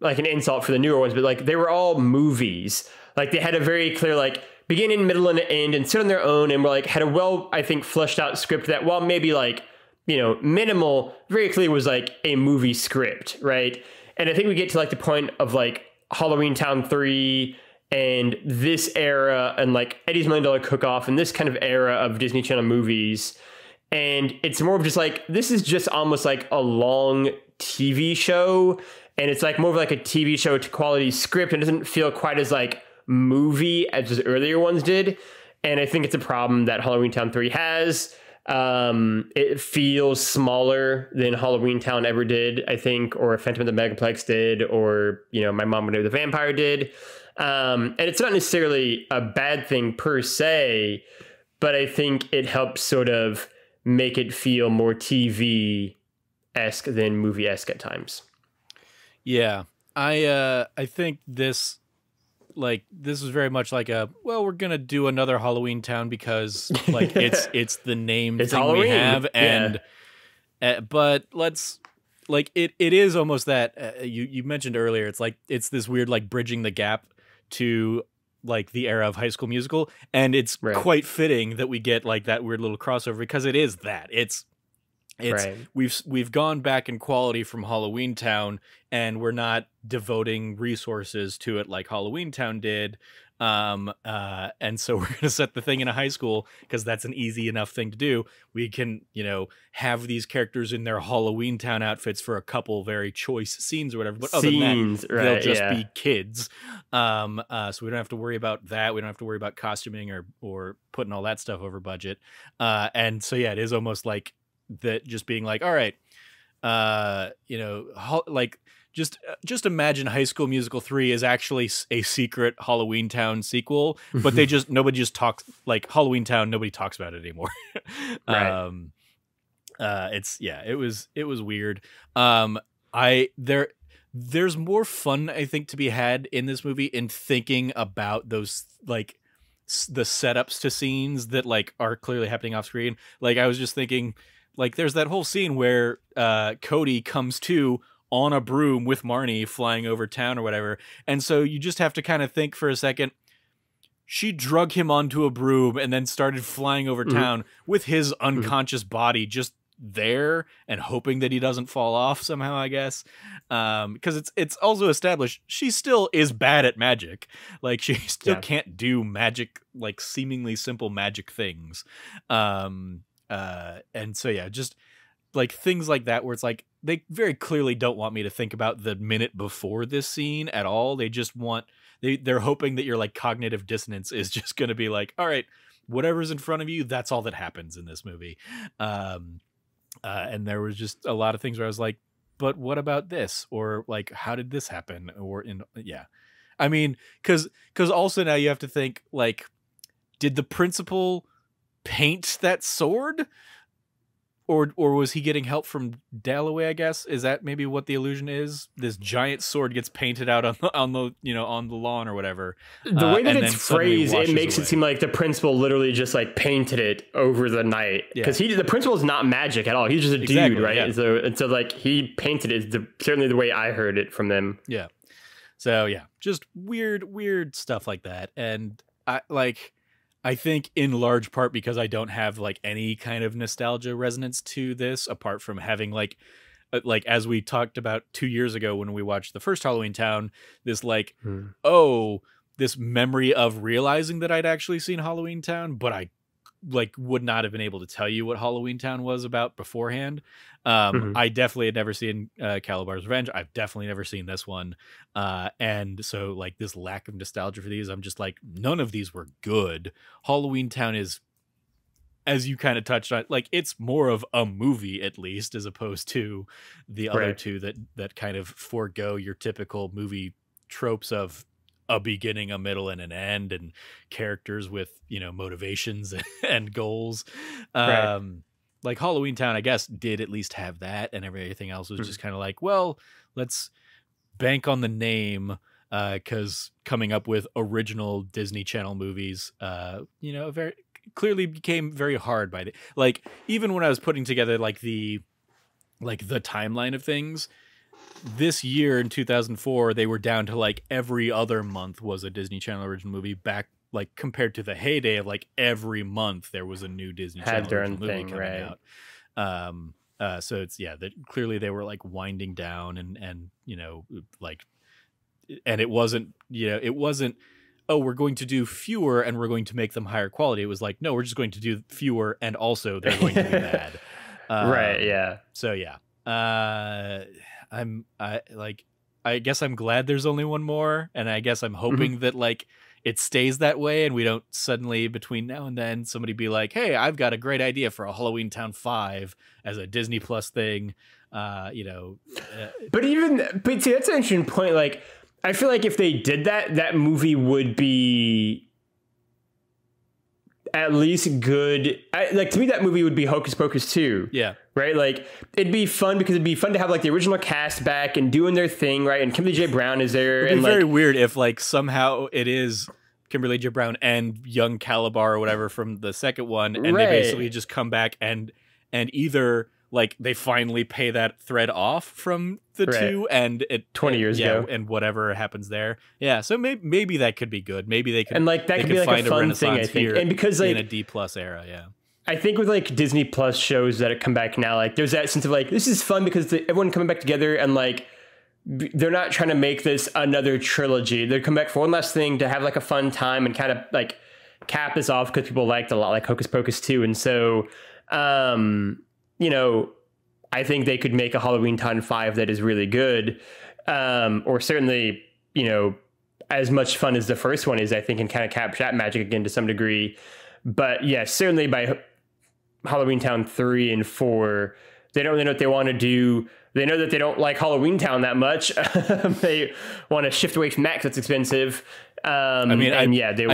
an insult for the newer ones, but like they were all movies. Like they had a very clear like beginning, middle, and end, and stood on their own, and were like had a I think fleshed out script that, while maybe like, minimal, very clearly was like a movie script, right? And I think we get to like the point of like Halloweentown 3 and this era, and like Eddie's $1 Million Cook-Off and this kind of era of Disney Channel movies. And it's more of just like, this is just almost like a long TV show. And it's like more of like a TV show to quality script, and doesn't feel quite as like movie as those earlier ones did. And I think it's a problem that Halloweentown 3 has. It feels smaller than Halloweentown ever did, I think, or Phantom of the Megaplex did, or, My Mom and a Date with a Vampire did. And it's not necessarily a bad thing per se, but I think it helps sort of make it feel more TV-esque than movie-esque at times. Yeah, I think this was very much like we're gonna do another Halloweentown because like it's the name it's thing Halloween. We have, and but let's like it is almost that you mentioned earlier. It's like it's this weird like bridging the gap to like the era of High School Musical, and it's quite fitting that we get like that weird little crossover, because it is that it's right. We've gone back in quality from Halloweentown, and we're not devoting resources to it like Halloweentown did. And so we're going to set the thing in a high school because that's an easy enough thing to do. We can, have these characters in their Halloweentown outfits for a couple very choice scenes or whatever. But other than that, they'll just be kids. So we don't have to worry about that. We don't have to worry about costuming or putting all that stuff over budget. And so, yeah, it is almost like that, just being like, all right, like just imagine High School Musical 3 is actually a secret Halloweentown sequel, but nobody just talks like Halloweentown. Nobody talks about it anymore. Right. It was weird. There's more fun, I think, to be had in this movie in thinking about those like the setups to scenes that like are clearly happening off screen. Like I was just thinking, like there's that whole scene where Cody comes to on a broom with Marnie flying over town or whatever. And so you just have to kind of think for a second, she drug him onto a broom and then started flying over town with his unconscious body just there and hoping that he doesn't fall off somehow, I guess. Because it's also established she still is bad at magic. Like she still can't do magic, like seemingly simple magic things. And so, yeah, just like things like that where it's like they very clearly don't want me to think about the minute before this scene at all. They just want they're hoping that your like cognitive dissonance is just going to be like, all right, whatever's in front of you, that's all that happens in this movie. And there was just a lot of things where I was like, but what about this? Or like, how did this happen? Or I mean, because also now you have to think like, did the principal paint that sword? Or was he getting help from Dalloway, I guess? Is that maybe what the illusion is? This giant sword gets painted out on the lawn or whatever. The way that it's phrased, it makes it seem like the principal literally just like painted it over the night. Because the principal is not magic at all. He's just a dude, right? Yeah. And so like he painted it, certainly the way I heard it from them. Yeah. So yeah, just weird stuff like that. And I think in large part because I don't have like any kind of nostalgia resonance to this, apart from having like as we talked about 2 years ago when we watched the first Halloweentown, this like, this memory of realizing that I'd actually seen Halloweentown, but I like would not have been able to tell you what Halloweentown was about beforehand. I definitely had never seen Calabar's Revenge. I've definitely never seen this one. And so like this lack of nostalgia for these, I'm just like, none of these were good. Halloweentown is as you kind of touched on, like it's more of a movie at least, as opposed to the other two that kind of forego your typical movie tropes of a beginning, a middle, and an end, and characters with, you know, motivations and goals. Like Halloweentown, I guess, did at least have that, and everything else was just kind of like, well, let's bank on the name, because coming up with original Disney Channel movies, you know, very clearly became very hard by the, like, even when I was putting together like the timeline of things, this year in 2004, they were down to like every other month was a Disney Channel original movie, back like compared to the heyday of like every month there was a new Disney Channel original movie coming out. So it's, yeah, that clearly they were like winding down and, you know, like, and it wasn't, you know, it wasn't, oh, we're going to do fewer and we're going to make them higher quality. It was like, no, we're just going to do fewer and also they're going to be bad. Yeah. So yeah. I guess I'm glad there's only one more, and I guess I'm hoping that like it stays that way and we don't suddenly between now and then somebody be like, hey, I've got a great idea for a Halloweentown 5 as a Disney Plus thing. You know, but see, that's an interesting point. Like, I feel like if they did that, that movie would be at least good. Like, to me, that movie would be Hocus Pocus 2. Yeah. Right? Like, it'd be fun because it'd be fun to have like the original cast back and doing their thing, right? And Kimberly J. Brown is there. It'd be and very weird if like somehow it is Kimberly J. Brown and young Calabar or whatever from the second one, and they basically just come back and either like they finally pay that thread off from the two, and it 20 years ago, and whatever happens there. Yeah, so maybe that could be good. Maybe they could, and like that could be like a fun thing, I think. And because like in a D+ era, yeah. I think with like Disney Plus shows that come back now, like there's that sense of like, this is fun because everyone coming back together, and like they're not trying to make this another trilogy. They come back for one last thing to have like a fun time and kind of like cap this off because people liked a lot, like Hocus Pocus 2. And so, you know, I think they could make a Halloweentown 5 that is really good, or certainly, you know, as much fun as the first one is, I think, and kind of capture that magic again to some degree. But yeah, certainly by Halloweentown 3 and 4, they don't really know what they want to do. They know that they don't like Halloweentown that much. They want to shift away from that because it's expensive. I mean, I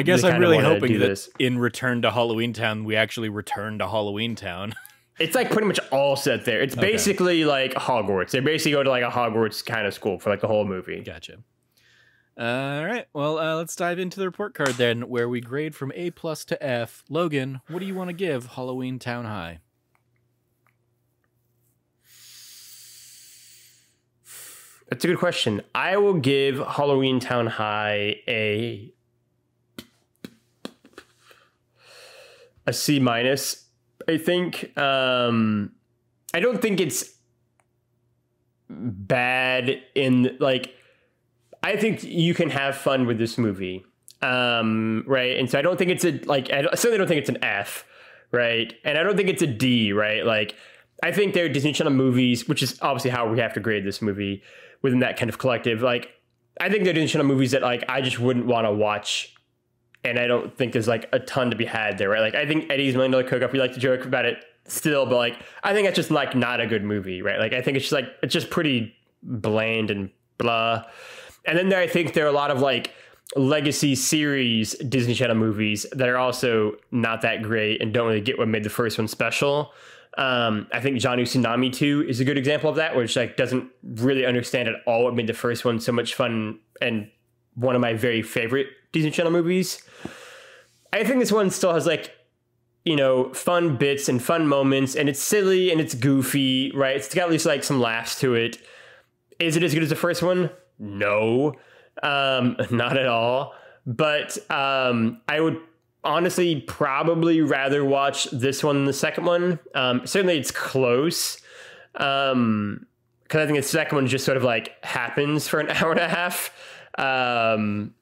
guess I'm really hoping that in Return to Halloweentown, we actually return to Halloweentown. It's like pretty much all set there. It's basically like Hogwarts. They basically go to like a Hogwarts kind of school for like the whole movie. Gotcha. All right. Well, let's dive into the report card then, where we grade from A+ to F. Logan, what do you want to give Halloweentown High? That's a good question. I will give Halloweentown High a C-. I think. I don't think it's bad in like. I think you can have fun with this movie, right? And so I don't think it's I certainly don't think it's an F, right? And I don't think it's a D, right? Like, I think they're Disney Channel movies, which is obviously how we have to grade this movie within that kind of collective. Like, I think they're Disney Channel movies that like I just wouldn't want to watch, and I don't think there's like a ton to be had there, right? Like, I think Eddie's $1 Million Cook-Up, we like to joke about it still, but like I think that's just like not a good movie, right? Like, I think it's just pretty bland and blah. And then I think there are a lot of like legacy series Disney Channel movies that are also not that great and don't really get what made the first one special. I think John Tsunami 2 is a good example of that, which like doesn't really understand at all what made the first one so much fun and one of my very favorite Disney Channel movies. I think this one still has like, you know, fun bits and fun moments, and it's silly and it's goofy, right? It's got at least like some laughs to it. Is it as good as the first one? No, not at all. But I would honestly probably rather watch this one than the second one. Certainly it's close, because I think the second one just sort of like happens for an hour and a half. And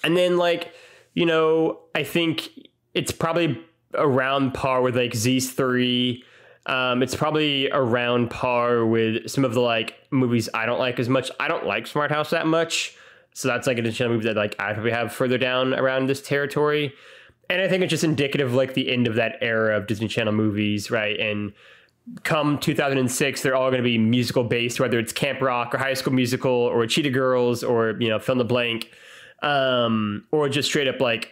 then like, you know, I think it's probably around par with like Z's 3. It's probably around par with some of the like movies I don't like as much. I don't like Smart House that much, so that's like an additional movie that like I probably have further down around this territory. And I think it's just indicative of like the end of that era of Disney Channel movies, right? And come 2006, they're all going to be musical based, whether it's Camp Rock or High School Musical or Cheetah Girls or, you know, fill in the blank, or just straight up like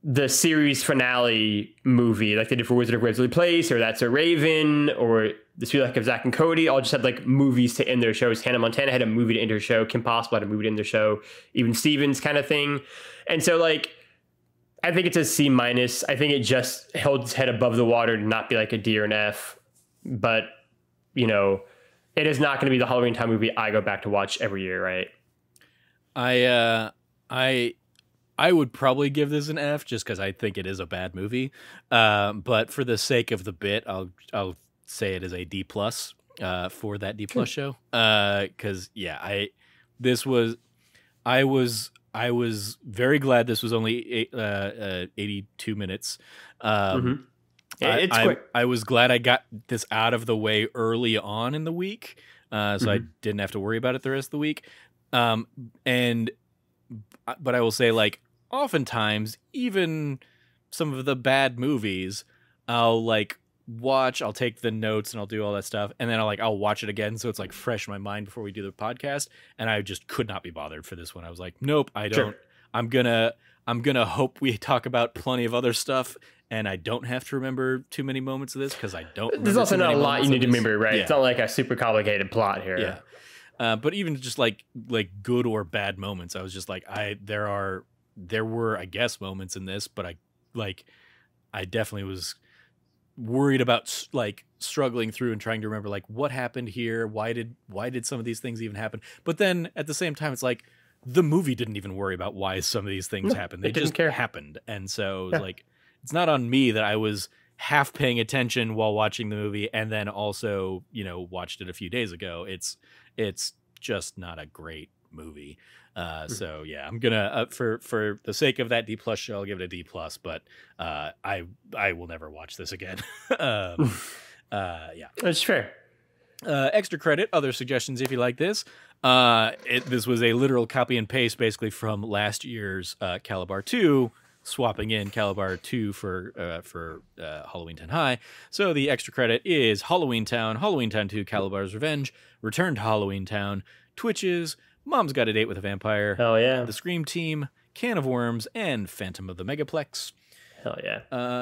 the series finale movie, like they did for Wizard of Waverly Place, or That's a Raven, or The Sweet Life of Zack and Cody. All just had like movies to end their shows. Hannah Montana had a movie to end her show. Kim Possible had a movie to end their show. Even Stevens kind of thing. And so like, I think it's a C-. I think it just held its head above the water to not be like a D or an F. But, you know, it is not going to be the Halloweentown movie I go back to watch every year, right? I would probably give this an F just because I think it is a bad movie. But for the sake of the bit, I'll say it is a D plus for that D plus show. Because I was very glad this was only 82 minutes. It's quick. I was glad I got this out of the way early on in the week, so I didn't have to worry about it the rest of the week. But I will say, like, oftentimes, even some of the bad movies, I'll like watch, I'll take the notes and I'll do all that stuff, and then I'll watch it again, so it's like fresh in my mind before we do the podcast. And I just could not be bothered for this one. I was like, nope, I don't. Sure. I'm gonna hope we talk about plenty of other stuff, and I don't have to remember too many moments of this because I don't. There's also not a lot you need to remember, right? Yeah. It's not like a super complicated plot here. Yeah. But even just like good or bad moments, I was just like, there were, I guess, moments in this, but I definitely was worried about like struggling through and trying to remember like what happened here. Why did some of these things even happen? But then at the same time, it's like the movie didn't even worry about why some of these things happened. They just happened. And so like, it's not on me that I was half paying attention while watching the movie and then also, you know, watched it a few days ago. It's just not a great movie. So yeah, I'm gonna for the sake of that D plus show, I'll give it a D plus. But I will never watch this again. Yeah, that's fair. Extra credit, other suggestions if you like this. This was a literal copy and paste, basically from last year's Calabar 2. Swapping in Calabar 2 for Halloweentown High. So the extra credit is Halloweentown, Halloweentown 2, Calabar's Revenge, Return to Halloweentown, Twitches, Mom's Got a Date with a Vampire, hell yeah, The Scream Team, Can of Worms, and Phantom of the Megaplex. Hell yeah.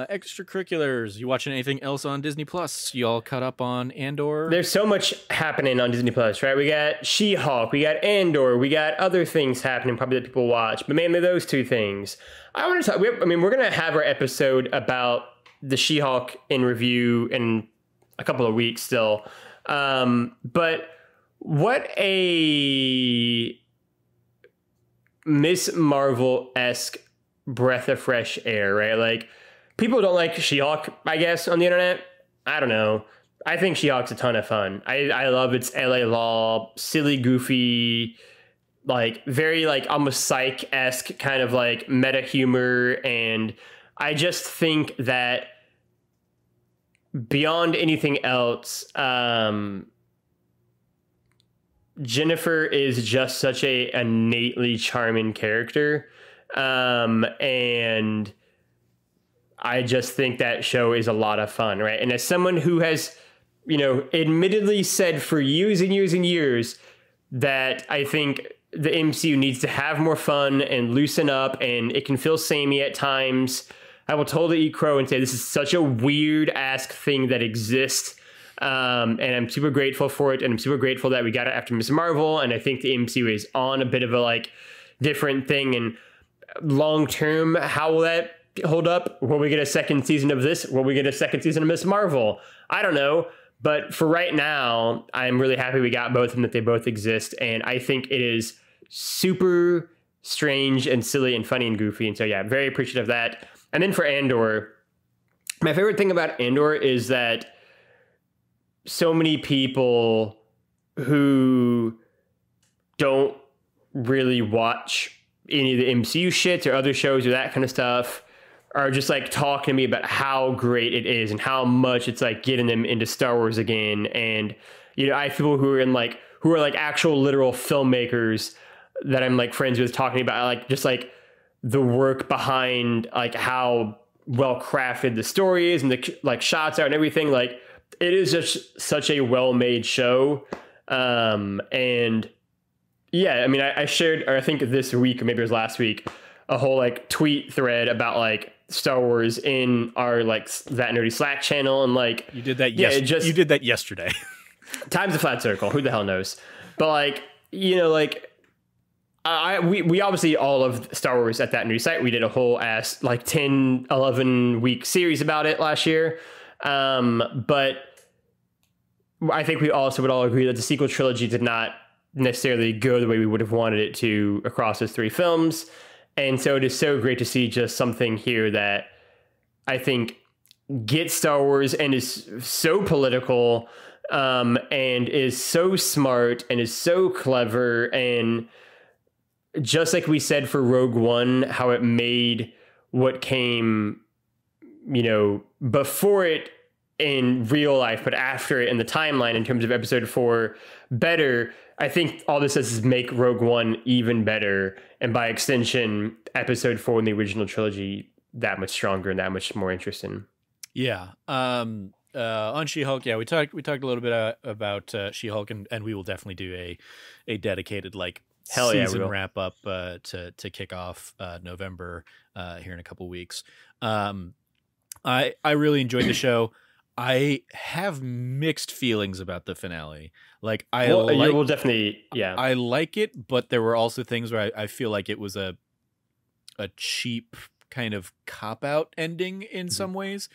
Extracurriculars. You watching anything else on Disney Plus? You all caught up on Andor? There's so much happening on Disney Plus, right? We got She-Hulk, we got Andor, we got other things happening probably that people watch, but mainly those two things. I want to talk. We're going to have our episode about the She-Hulk in review in a couple of weeks still. But what a Miss Marvel-esque breath of fresh air, right? Like, people don't like She-Hulk, I guess, on the internet. I don't know. I think She-Hulk's a ton of fun. I love its LA Law, silly, goofy, like very like almost Psych-esque kind of like meta humor. And I just think that beyond anything else, Jennifer is just such a innately charming character. And I just think that show is a lot of fun, right? And as someone who has, you know, admittedly said for years and years and years that I think the MCU needs to have more fun and loosen up and it can feel samey at times, I will totally eat crow and say this is such a weird-ass thing that exists. And I'm super grateful for it. And I'm super grateful that we got it after Ms. Marvel. And I think the MCU is on a bit of a like different thing. And long term, how will that hold up? Will we get a second season of this? Will we get a second season of Ms. Marvel? I don't know. But for right now, I'm really happy we got both and that they both exist. And I think it is super strange and silly and funny and goofy. And so, yeah, very appreciative of that. And then for Andor, my favorite thing about Andor is that so many people who don't really watch any of the MCU shits or other shows or that kind of stuff are just like talking to me about how great it is and how much it's like getting them into Star Wars again. And, you know, I have people who are like actual literal filmmakers that I'm like friends with talking about like just like the work behind like how well crafted the story is and the like shots are and everything. Like it is just such a well made show. And yeah, I mean, I shared, or I think this week or maybe it was last week, a whole like tweet thread about like Star Wars in our like That Nerdy Slack channel, and like you did that. You did that yesterday. Time's a flat circle. Who the hell knows? But like, you know, like we obviously all of Star Wars at That Nerdy Site. We did a whole ass like 10, 11 week series about it last year. But I think we also would all agree that the sequel trilogy did not necessarily go the way we would have wanted it to across those 3 films. And so it is so great to see just something here that I think gets Star Wars and is so political, and is so smart and is so clever. And just like we said for Rogue One, how it made what came, you know, before it in real life, but after it in the timeline in terms of episode 4 better. I think all this does is make Rogue One even better, and by extension, episode 4 in the original trilogy that much stronger and that much more interesting. Yeah. On She-Hulk, yeah, we talked a little bit about She-Hulk, and we will definitely do a dedicated like season wrap up to kick off November here in a couple weeks. I really enjoyed the show. I have mixed feelings about the finale. Like I will definitely, yeah. I like it, but there were also things where I feel like it was a cheap kind of cop-out ending in some ways.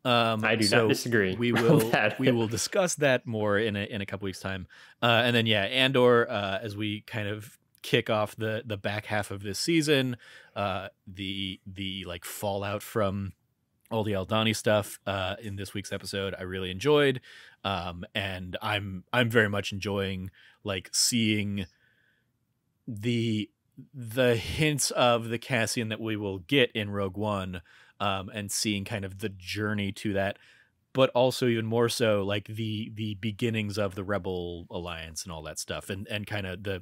I do not disagree. We will discuss that more in a couple weeks time. And then Andor, as we kind of kick off the back half of this season, the like fallout from all the Aldani stuff in this week's episode, I really enjoyed, and I'm very much enjoying like seeing the hints of the Cassian that we will get in Rogue One, and seeing kind of the journey to that, but also even more so like the beginnings of the Rebel Alliance and all that stuff, and kind of the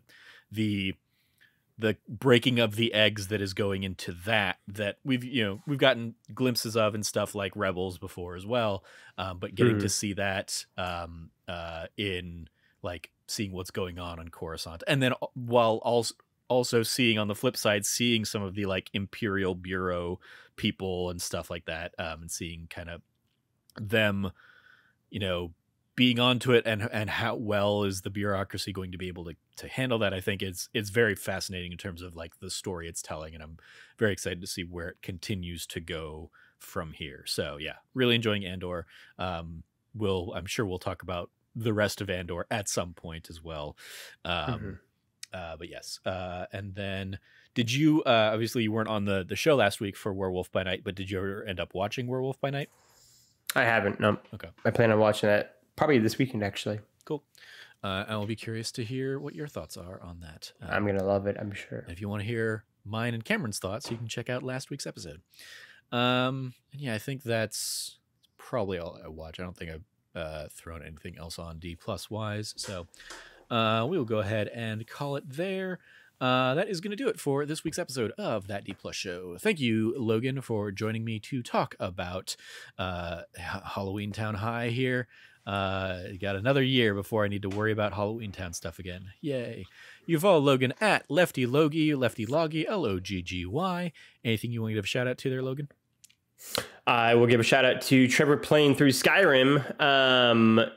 breaking of the eggs that is going into that we've gotten glimpses of and stuff like Rebels before as well, but getting to see that in like seeing what's going on Coruscant, and then while also seeing on the flip side, seeing some of the like Imperial Bureau people and stuff like that, and seeing kind of them, you know, being onto it, and how well is the bureaucracy going to be able to handle that. I think it's very fascinating in terms of like the story it's telling, and I'm very excited to see where it continues to go from here. So yeah, really enjoying Andor. I'm sure we'll talk about the rest of Andor at some point as well. But yes, and then did you obviously you weren't on the show last week for Werewolf by Night, but did you ever end up watching Werewolf by Night? I haven't. No. Okay. I plan on watching that probably this weekend, actually. Cool. I will be curious to hear what your thoughts are on that. I'm going to love it, I'm sure. If you want to hear mine and Cameron's thoughts, you can check out last week's episode. And yeah, I think that's probably all I watch. I don't think I've thrown anything else on D+ wise. So we will go ahead and call it there. That is going to do it for this week's episode of That D+ Show. Thank you, Logan, for joining me to talk about Halloweentown High here. Got another year before I need to worry about Halloweentown stuff again. Yay. You follow Logan at Lefty Logie, LoggyY. Anything you want to give a shout out to there, Logan? I will give a shout out to Trevor playing through Skyrim.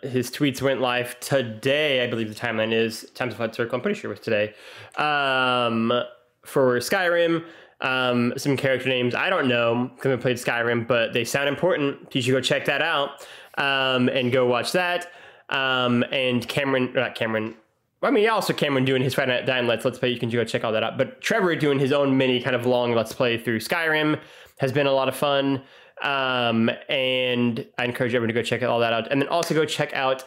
His tweets went live today. I believe the timeline is Times of Flat Circle. I'm pretty sure it was today. For Skyrim, some character names I don't know because I played Skyrim, but they sound important. You should go check that out, and go watch that. And Cameron doing his Friday Night Dine Let's Play. You can go check all that out. But Trevor doing his own mini kind of long Let's Play through Skyrim has been a lot of fun. And I encourage everyone to go check all that out. And then also go check out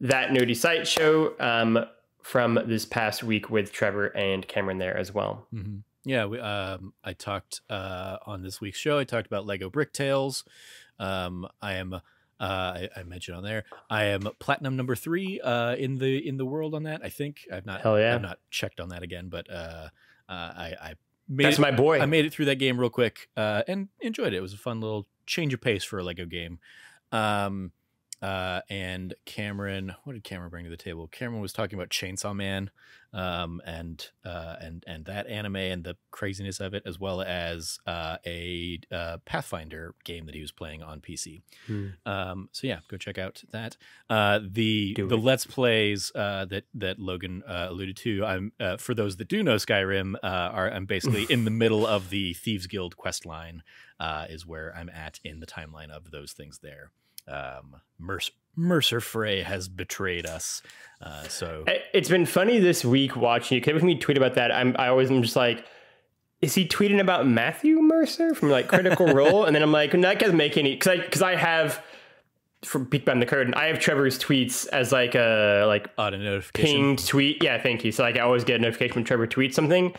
That Nerdy Site show from this past week with Trevor and Cameron there as well. Mm-hmm. Yeah, I talked on this week's show. I talked about Lego Brick Tales. I mentioned on there I am platinum number 3 in the world on that. I think I've not checked on that again, but I That's my boy. I made it through that game real quick and enjoyed it. It was a fun little change of pace for a Lego game. And Cameron, what did Cameron bring to the table? Cameron was talking about Chainsaw Man, and that anime and the craziness of it, as well as a Pathfinder game that he was playing on PC. So yeah, go check out that. The Let's Plays that Logan alluded to. I'm for those that do know Skyrim, I'm basically in the middle of the Thieves Guild quest line, is where I'm at in the timeline of those things there. Mercer Frey has betrayed us. So it's been funny this week watching you. Every time you tweet about that, I always am just like, is he tweeting about Matthew Mercer from like Critical Role? And then I'm like, that doesn't make any, because I have, from peek behind the curtain, I have Trevor's tweets as like a auto notification pinged tweet. Yeah, thank you. So like I always get a notification when Trevor tweets something,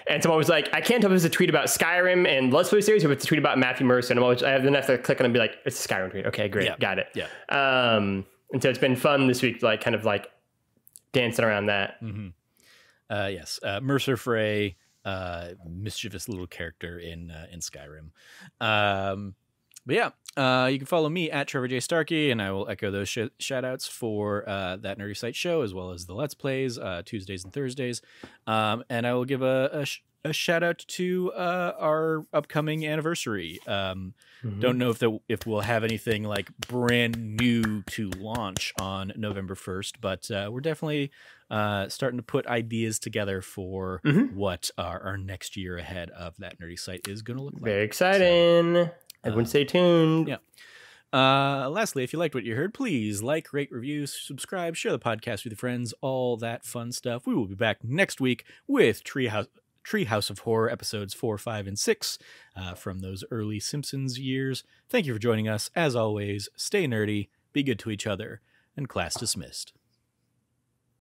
and someone was like, I can't tell if it's a tweet about Skyrim and Let's Play series or if it's a tweet about Matthew Mercer. And then I have to click on it and be like, it's a Skyrim tweet. Okay, great, got it. Yeah. And so it's been fun this week, like kind of like dancing around that. Yes, Mercer Frey, mischievous little character in Skyrim. But yeah, you can follow me at Trevor J. Starkey, and I will echo those shout outs for that Nerdy Site show, as well as the Let's Plays, Tuesdays and Thursdays. And I will give a shout out to our upcoming anniversary. Don't know if we'll have anything like brand new to launch on November 1st, but we're definitely starting to put ideas together for what our next year ahead of that Nerdy Site is going to look like. Very exciting. So, everyone stay tuned. Yeah. Lastly, if you liked what you heard, please like, rate, review, subscribe, share the podcast with your friends, all that fun stuff. We will be back next week with Treehouse of Horror episodes 4, 5, and 6 from those early Simpsons years. Thank you for joining us. As always, stay nerdy, be good to each other, and class dismissed.